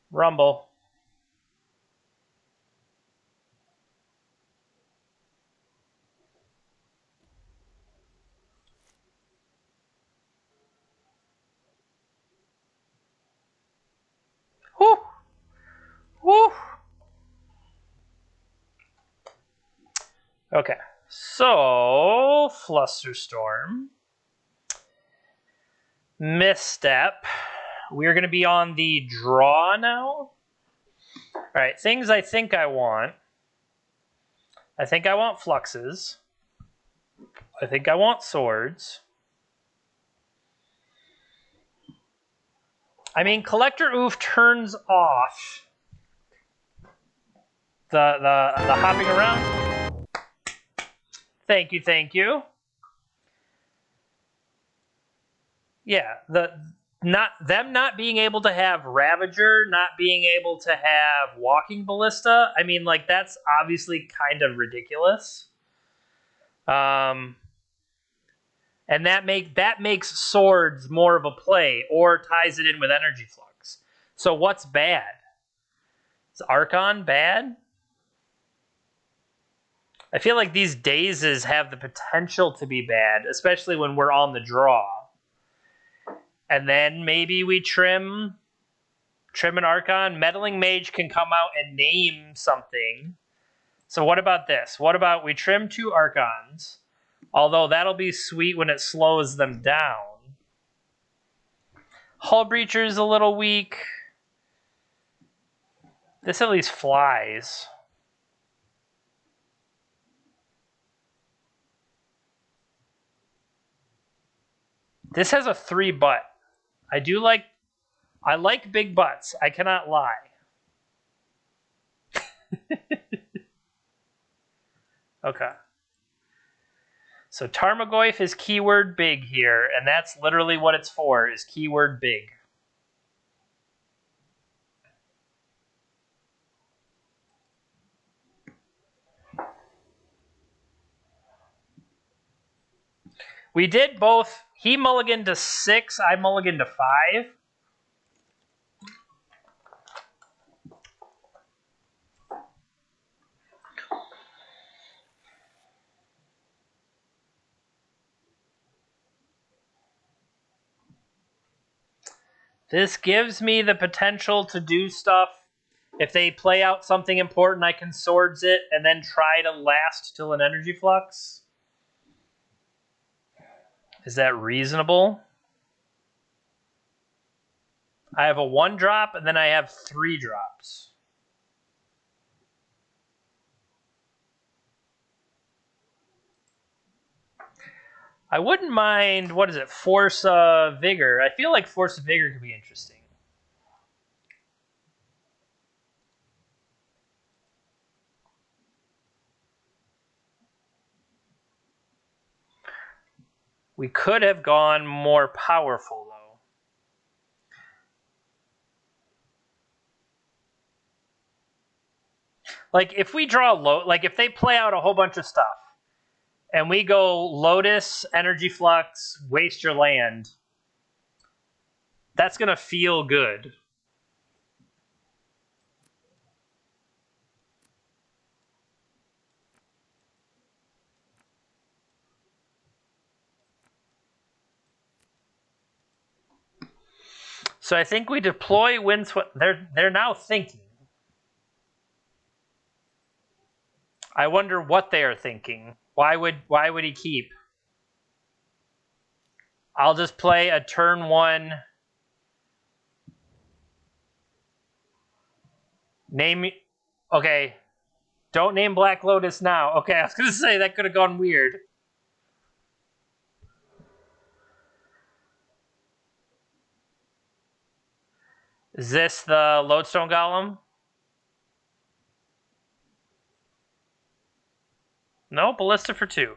A: Rumble. Whew. Whew. Okay. So, Flusterstorm. misstep. We're going to be on the draw now. All right, things I think I want. I think I want fluxes. I think I want swords. I mean, Collector Oof turns off the hopping around. Thank you, thank you. Yeah, not being able to have Ravager, not being able to have Walking Ballista. I mean, like, that's obviously kind of ridiculous. And that makes swords more of a play, or ties it in with Energy Flux. So what's bad? Is Archon bad? I feel like these dazes have the potential to be bad, especially when we're on the draw. And then maybe we trim an Archon. Meddling Mage can come out and name something. So what about this? What about we trim 2 Archons? Although that'll be sweet when it slows them down. Hull Breacher's a little weak. This at least flies. This has a 3 butt. I like big butts. I cannot lie. Okay. So Tarmogoyf is keyword big here, and that's literally what it's for, is keyword big. We did both. He mulliganed to 6, I mulliganed to 5. This gives me the potential to do stuff. If they play out something important, I can swords it and then try to last till an Energy Flux. Is that reasonable? I have a 1-drop, and then I have 3 drops. I wouldn't mind, what is it, Force of Vigor. I feel like Force of Vigor could be interesting. We could have gone more powerful, though. Like, if we draw like, if they play out a whole bunch of stuff, and we go Lotus, Energy Flux, waste your land, that's going to feel good. So I think we deploy Windswept. They're now thinking. I wonder what they are thinking. Why would he keep? I'll just play a turn 1. Name. Okay. Don't name Black Lotus now. Okay, I was going to say that could have gone weird. Is this the Lodestone Golem? No, Ballista for 2.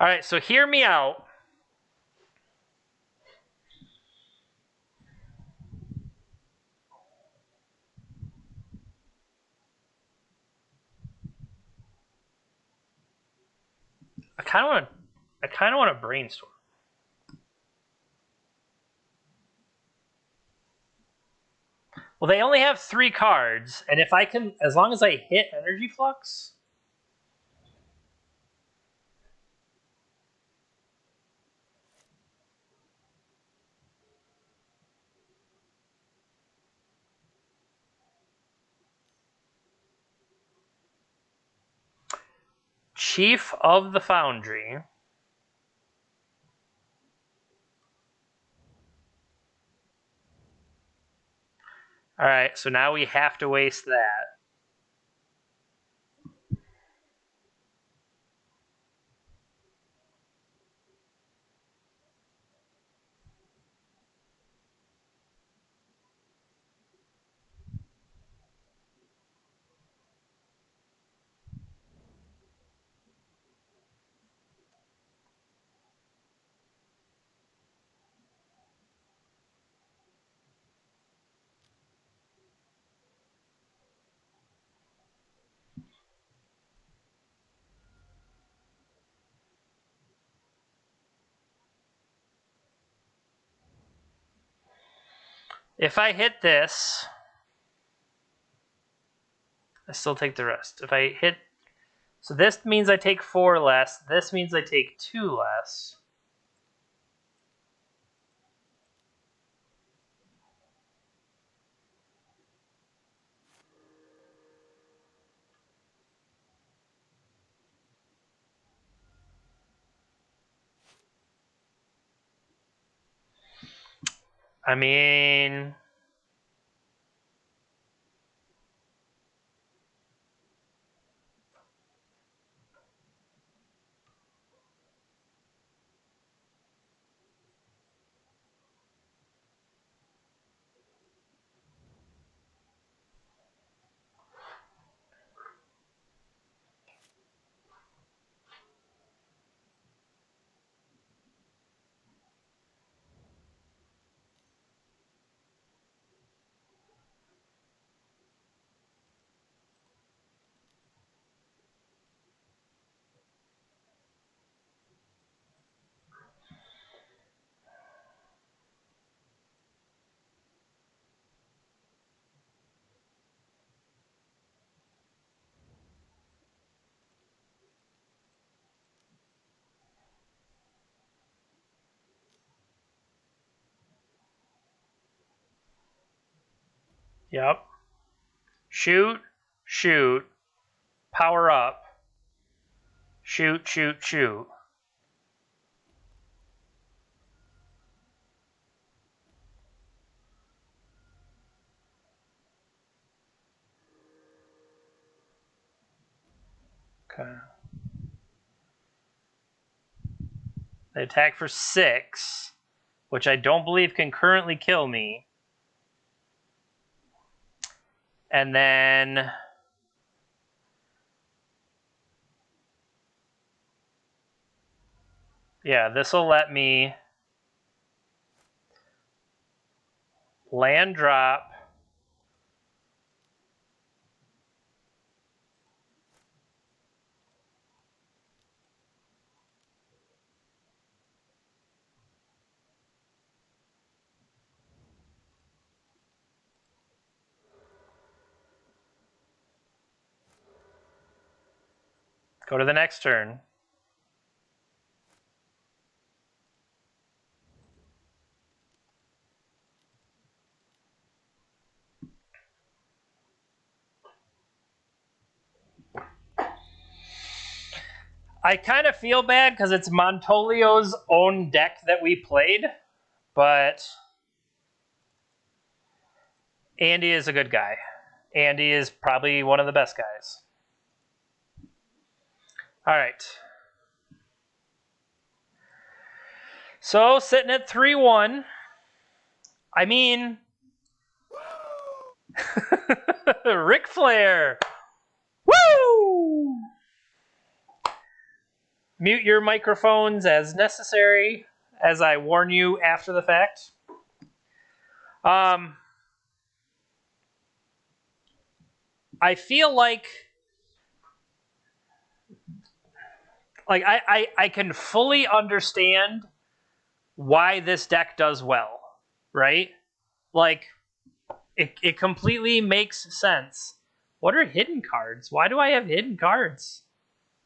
A: All right, so hear me out. I kind of want to brainstorm. Well, they only have 3 cards, and if I can, as long as I hit Energy Flux. Chief of the Foundry. Alright, so now we have to waste that. If I hit this, I still take the rest. If I hit... So this means I take 4 less. This means I take 2 less. I mean... Yep. Shoot, shoot, power up, shoot, shoot, shoot. Okay. They attack for 6, which I don't believe can currently kill me. And then... Yeah, this will let me land drop. Go to the next turn. I kind of feel bad because it's Montolio's own deck that we played, but Andy is a good guy. Andy is probably one of the best guys. All right. So, sitting at 3-1. I mean... Ric Flair! Woo! Mute your microphones as necessary, as I warn you after the fact. I feel like I can fully understand why this deck does well, right? Like, it completely makes sense. What are hidden cards? Why do I have hidden cards?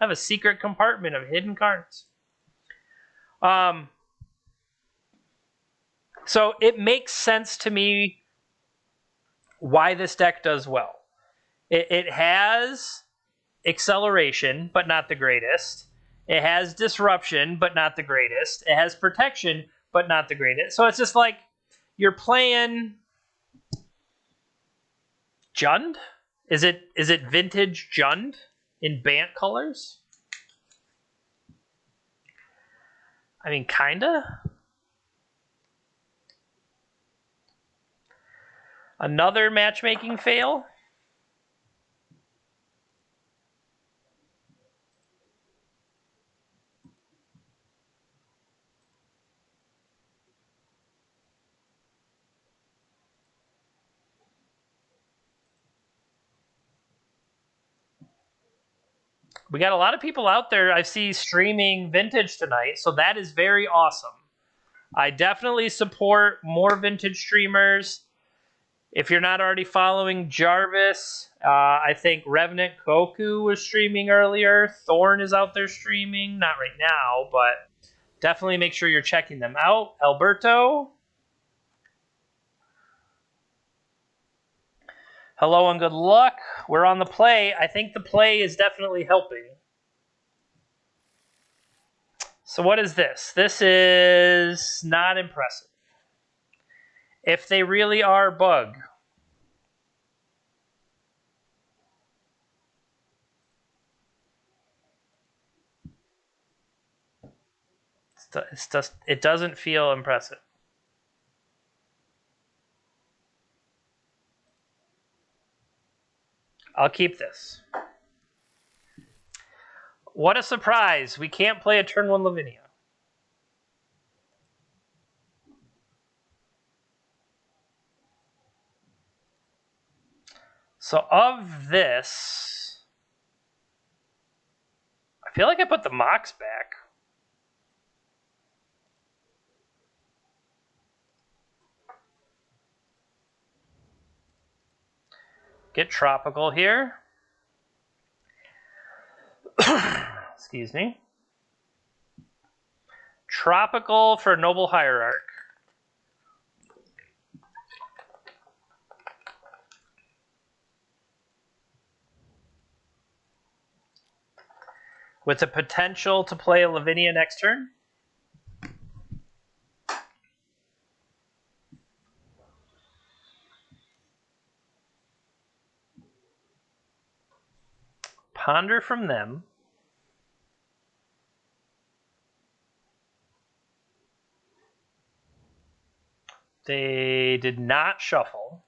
A: I have a secret compartment of hidden cards. So it makes sense to me why this deck does well. It has acceleration, but not the greatest. It has disruption, but not the greatest. It has protection, but not the greatest. So it's just like you're playing Jund. Is it vintage Jund in Bant colors? I mean, kinda. Another matchmaking fail. We got a lot of people out there I see streaming vintage tonight, so that is very awesome. I definitely support more vintage streamers. If you're not already following Jarvis, I think Revenant Goku was streaming earlier. Thorn is out there streaming, not right now, but definitely make sure you're checking them out. Alberto, hello and good luck. We're on the play. I think the play is definitely helping. So what is this? This is not impressive. If they really are bug, it doesn't feel impressive. I'll keep this. What a surprise. We can't play a turn 1 Lavinia. So of this, I feel like I put the Mox back. Get tropical here. Excuse me. Tropical for Noble Hierarch. With the potential to play a Lavinia next turn. Ponder from them. They did not shuffle.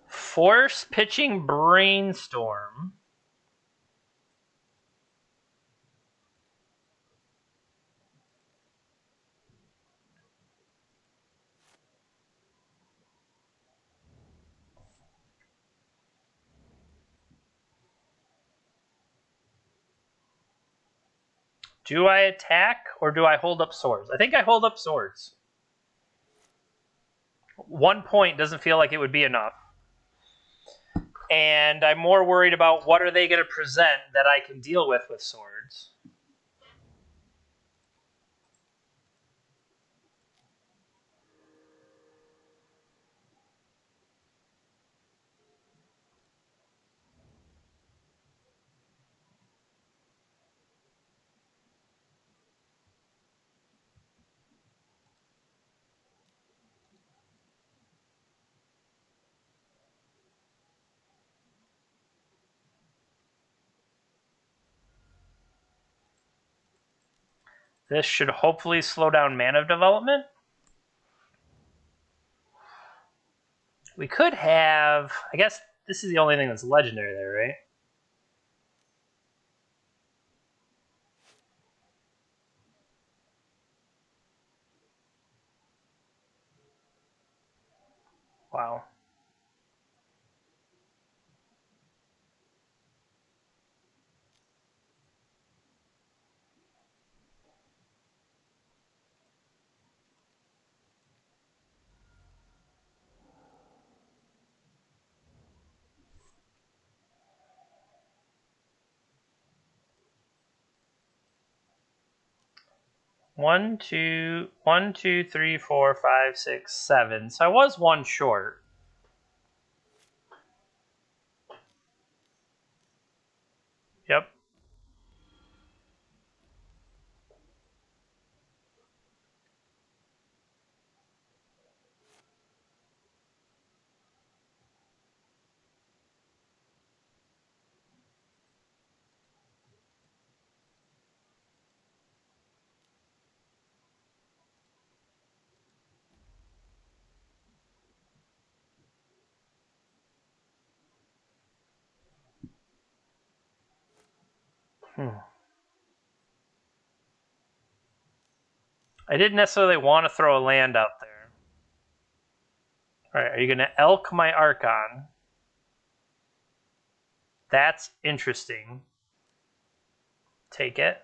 A: Force pitching Brainstorm. Do I attack or do I hold up swords? I think I hold up swords. 1 point doesn't feel like it would be enough. And I'm more worried about what are they going to present that I can deal with swords. This should hopefully slow down mana development. We could have... I guess this is the only thing that's legendary there, right? Wow. 1, 2, 1, 2, 3, 4, 5, 6, 7. So I was one short. Yep. I didn't necessarily want to throw a land out there. All right, are you going to elk my Archon? That's interesting. Take it.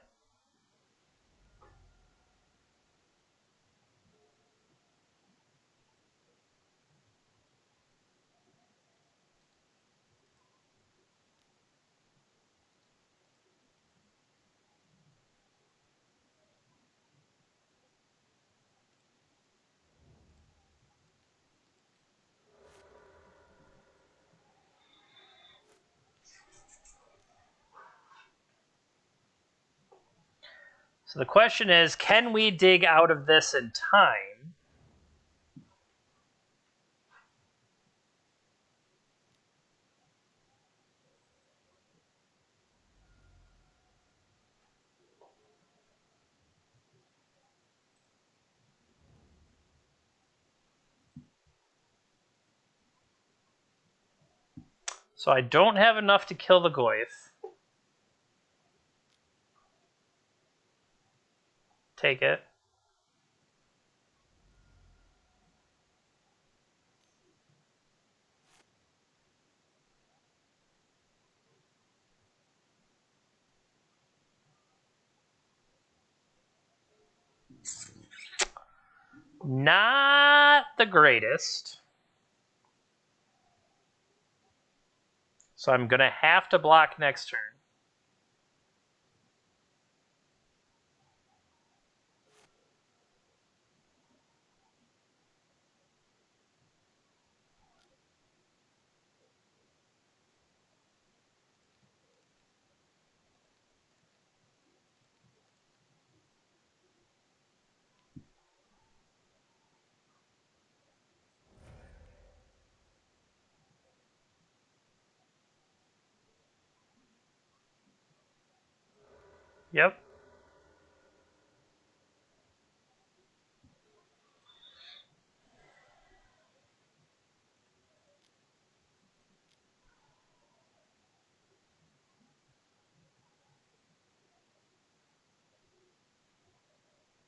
A: So the question is, can we dig out of this in time? So I don't have enough to kill the Goyf. Take it. Not the greatest. So I'm going to have to block next turn. Yep.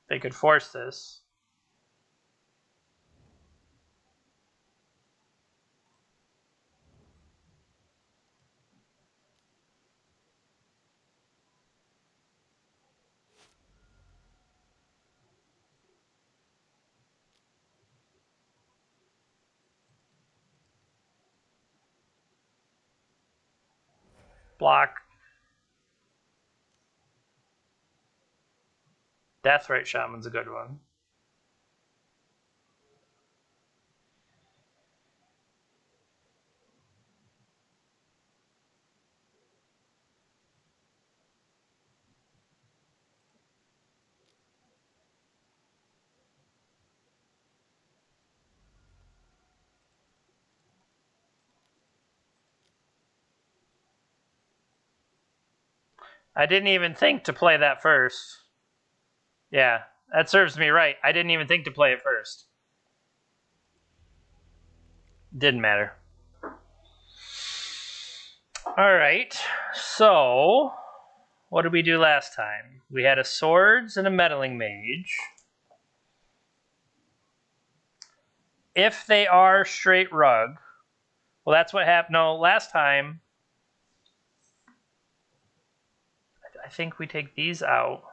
A: They could force this. Block. Deathrite Shaman's a good one. I didn't even think to play that first. Yeah, that serves me right. I didn't even think to play it first. Didn't matter. All right, so what did we do last time? We had a swords and a meddling mage. If they are straight rug, well, that's what happened. No, last time, I think we take these out.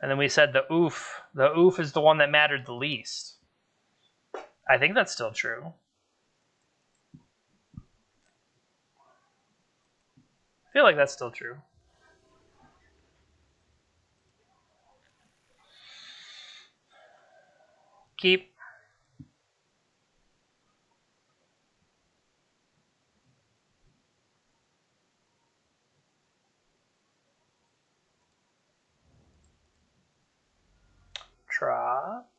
A: And then we said the oof. The oof is the one that mattered the least. I think that's still true. I feel like that's still true. Keep. Drop.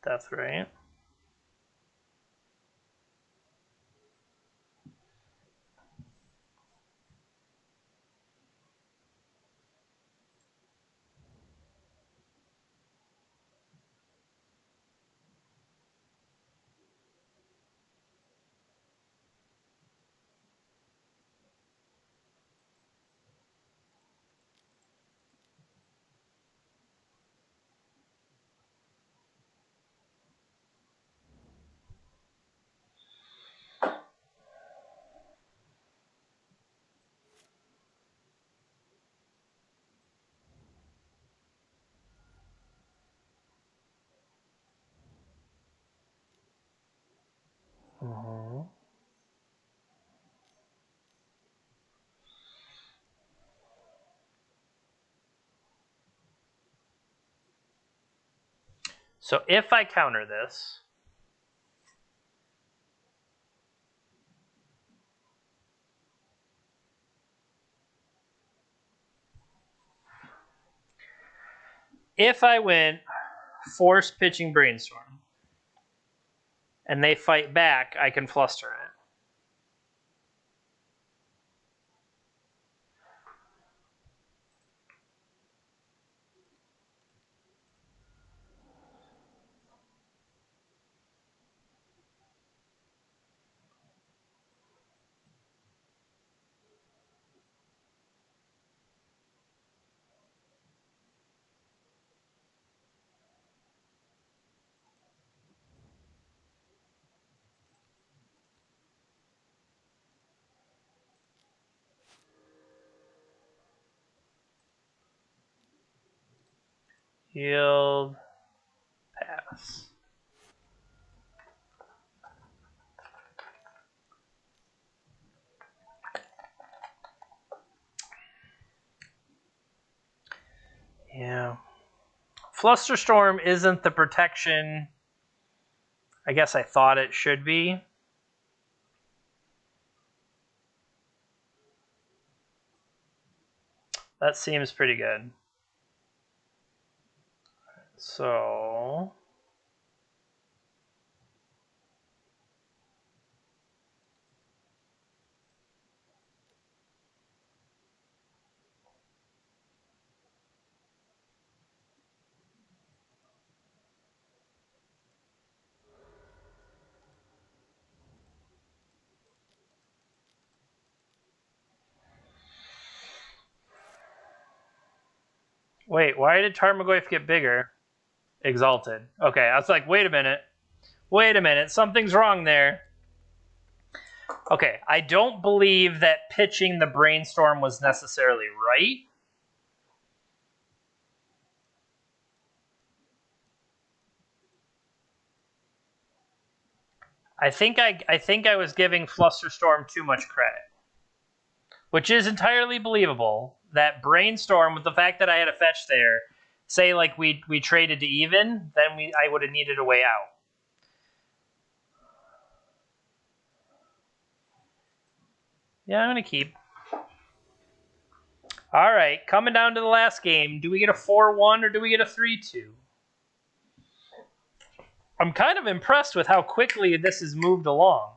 A: That's right. Mm-hmm. So if I counter this, if I win force pitching brainstorm and they fight back, I can fluster it. Yield, pass. Yeah. Flusterstorm isn't the protection I guess I thought it should be. That seems pretty good. So wait, why did Tarmogoyf get bigger? Exalted. Okay, I was like, wait a minute, something's wrong there. Okay, I don't believe that pitching the brainstorm was necessarily right. I think I was giving Flusterstorm too much credit, which is entirely believable. That brainstorm, with the fact that I had a fetch there, say like we traded to even, then I would have needed a way out. Yeah, I'm gonna keep. All right, coming down to the last game. Do we get a 4-1 or do we get a 3-2? I'm kind of impressed with how quickly this has moved along.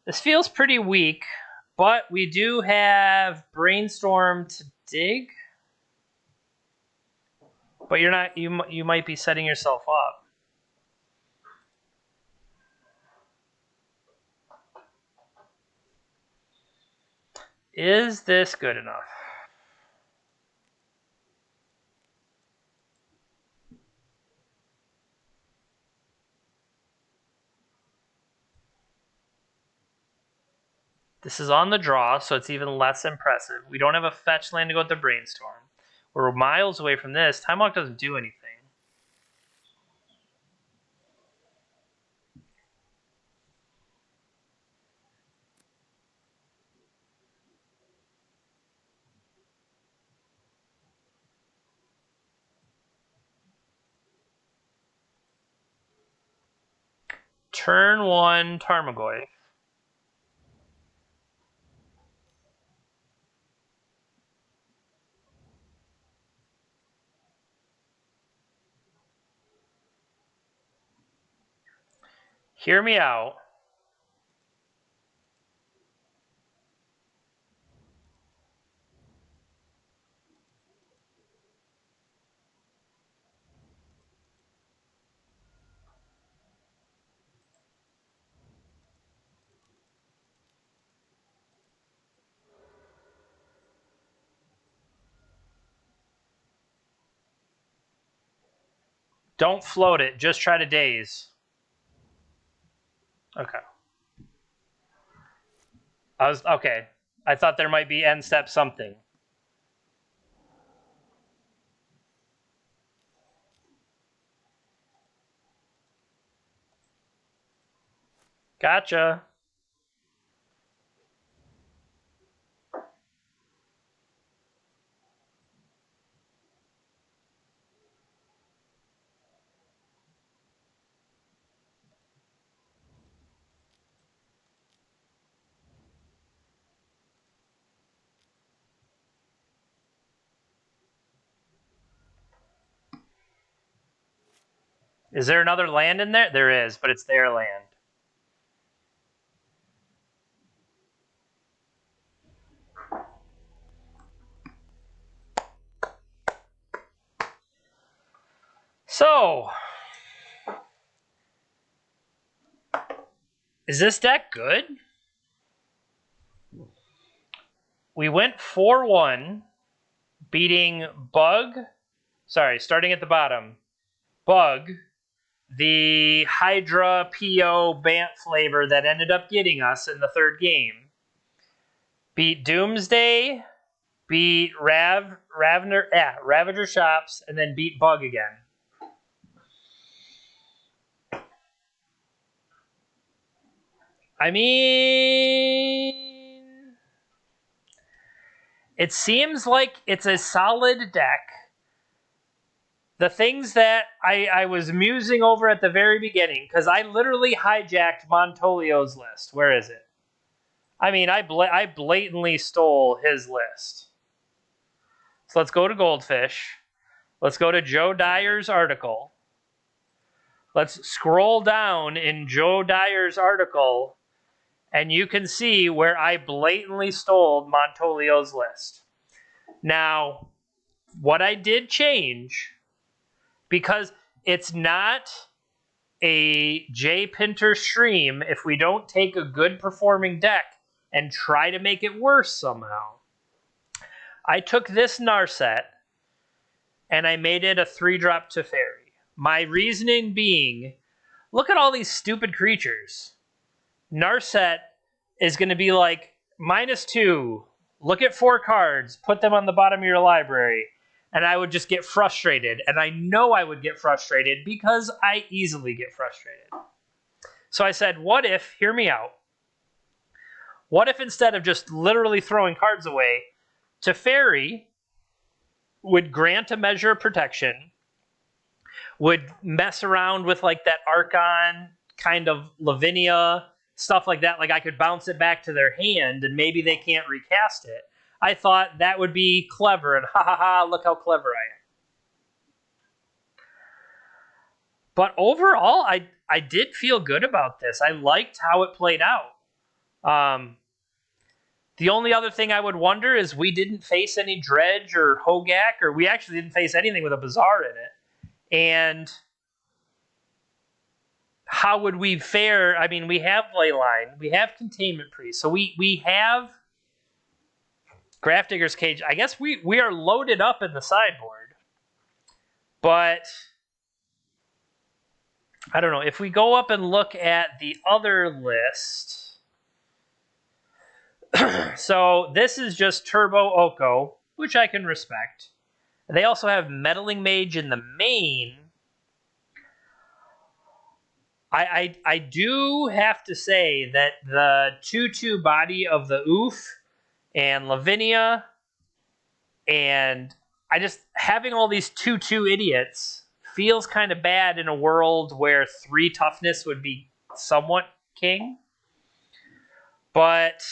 A: This feels pretty weak, but we do have Brainstorm to dig. But you're not. You might be setting yourself up. Is this good enough? This is on the draw, so it's even less impressive. We don't have a fetch land to go with the Brainstorm. We're miles away from this. Time Walk doesn't do anything. Turn 1 Tarmogoyf. Hear me out. Don't float it. Just try to daze. Okay. Okay. I thought there might be end step something. Gotcha. Is there another land in there? There is, but it's their land. So, is this deck good? We went 4-1, beating Bug. Sorry, starting at the bottom. Bug, the Hydra PO Bant flavor that ended up getting us in the third game. Beat Doomsday, beat Ravager Shops, and then beat Bug again. I mean, it seems like it's a solid deck. The things that I was musing over at the very beginning, because I literally hijacked Montolio's list. Where is it? I mean, I blatantly stole his list. So let's go to Goldfish. Let's go to Joe Dyer's article. Let's scroll down in Joe Dyer's article, and you can see where I blatantly stole Montolio's list. Now, what I did change, because it's not a J Pinter stream if we don't take a good performing deck and try to make it worse somehow. I took this Narset and I made it a 3-drop Teferi. My reasoning being, look at all these stupid creatures. Narset is going to be like -2. Look at 4 cards, put them on the bottom of your library, and I would just get frustrated. And I know I would get frustrated because I easily get frustrated. So I said, what if, hear me out, what if instead of just literally throwing cards away, Teferi would grant a measure of protection, would mess around with like that Archon kind of Lavinia, stuff like that. Like I could bounce it back to their hand and maybe they can't recast it. I thought that would be clever, and ha ha ha, look how clever I am. But overall, I did feel good about this. I liked how it played out. The only other thing I would wonder is we didn't face any Dredge or Hogak, or we actually didn't face anything with a Bazaar in it. And how would we fare? I mean, we have Leyline, we have Containment Priest, so we have Grafdigger's Cage. I guess we are loaded up in the sideboard. But I don't know. If we go up and look at the other list, So this is just Turbo Oko, which I can respect. They also have Meddling Mage in the main. I do have to say that the 2/2 body of the Oof and Lavinia, and I just having all these 2/2 idiots feels kind of bad in a world where 3 toughness would be somewhat king. But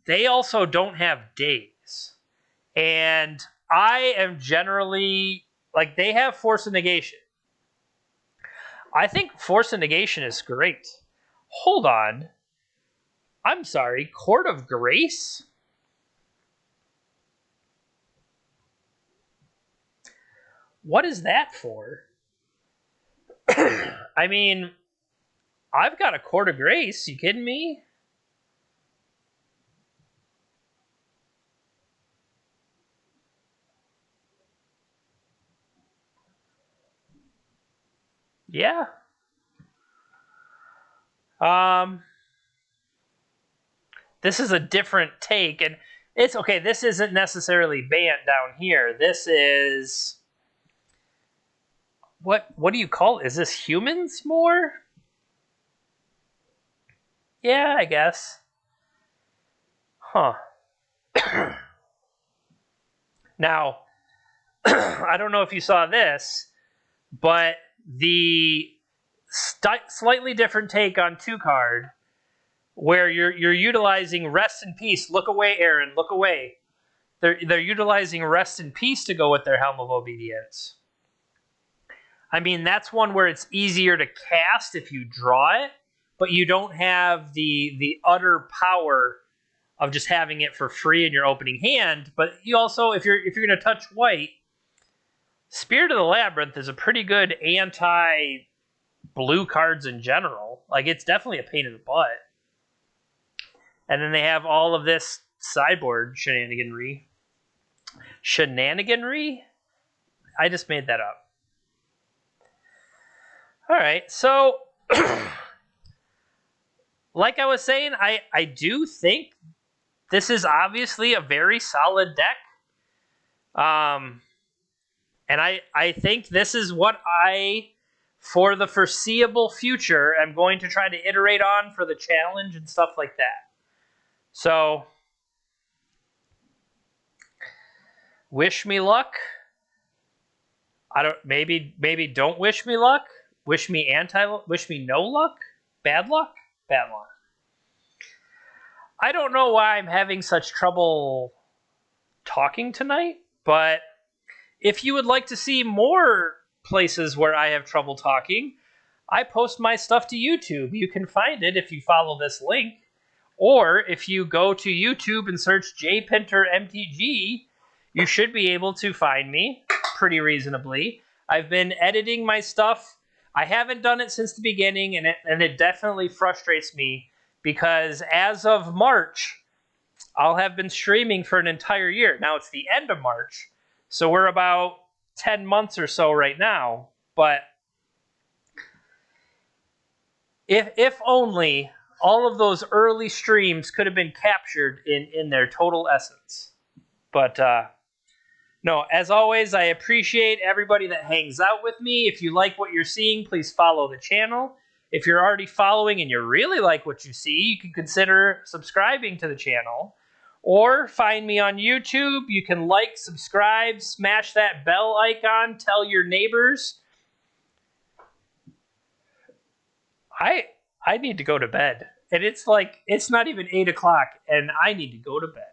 A: they also don't have days. And I am generally like, they have Force of Negation. I think Force of Negation is great. Hold on. I'm sorry, Court of Grace? What is that for? I mean, I've got a Court of Grace. You kidding me? Yeah. This is a different take, and it's okay. This isn't necessarily Bant down here. This is what do you call it? Is this humans more? Yeah, I guess. Huh. Now, I don't know if you saw this, but the slightly different take on 2 card, where you're utilizing Rest in Peace. Look away, Aaron. Look away. They're utilizing Rest in Peace to go with their Helm of Obedience. I mean, that's one where it's easier to cast if you draw it, but you don't have the utter power of just having it for free in your opening hand. But you also, if you're going to touch white, Spirit of the Labyrinth is a pretty good anti-blue cards in general. Like, it's definitely a pain in the butt. And then they have all of this sideboard shenaniganry. Shenaniganry? I just made that up. All right, so like I was saying, I do think this is obviously a very solid deck. And I think this is what I, for the foreseeable future, am going to try to iterate on for the challenge and stuff like that. So, wish me luck. I don't, maybe don't wish me luck. Wish me no luck. Bad luck. Bad luck. I don't know why I'm having such trouble talking tonight, but if you would like to see more places where I have trouble talking, I post my stuff to YouTube. You can find it if you follow this link. Or if you go to YouTube and search J Pinter MTG, you should be able to find me pretty reasonably. I've been editing my stuff. I haven't done it since the beginning, and it definitely frustrates me because as of March, I'll have been streaming for an entire year. Now it's the end of March, so we're about 10 months or so right now. But if only all of those early streams could have been captured in their total essence. But no, as always, I appreciate everybody that hangs out with me. If you like what you're seeing, please follow the channel. If you're already following and you really like what you see, you can consider subscribing to the channel. Or find me on YouTube. You can like, subscribe, smash that bell icon, tell your neighbors. I need to go to bed. And it's not even 8 o'clock, and I need to go to bed.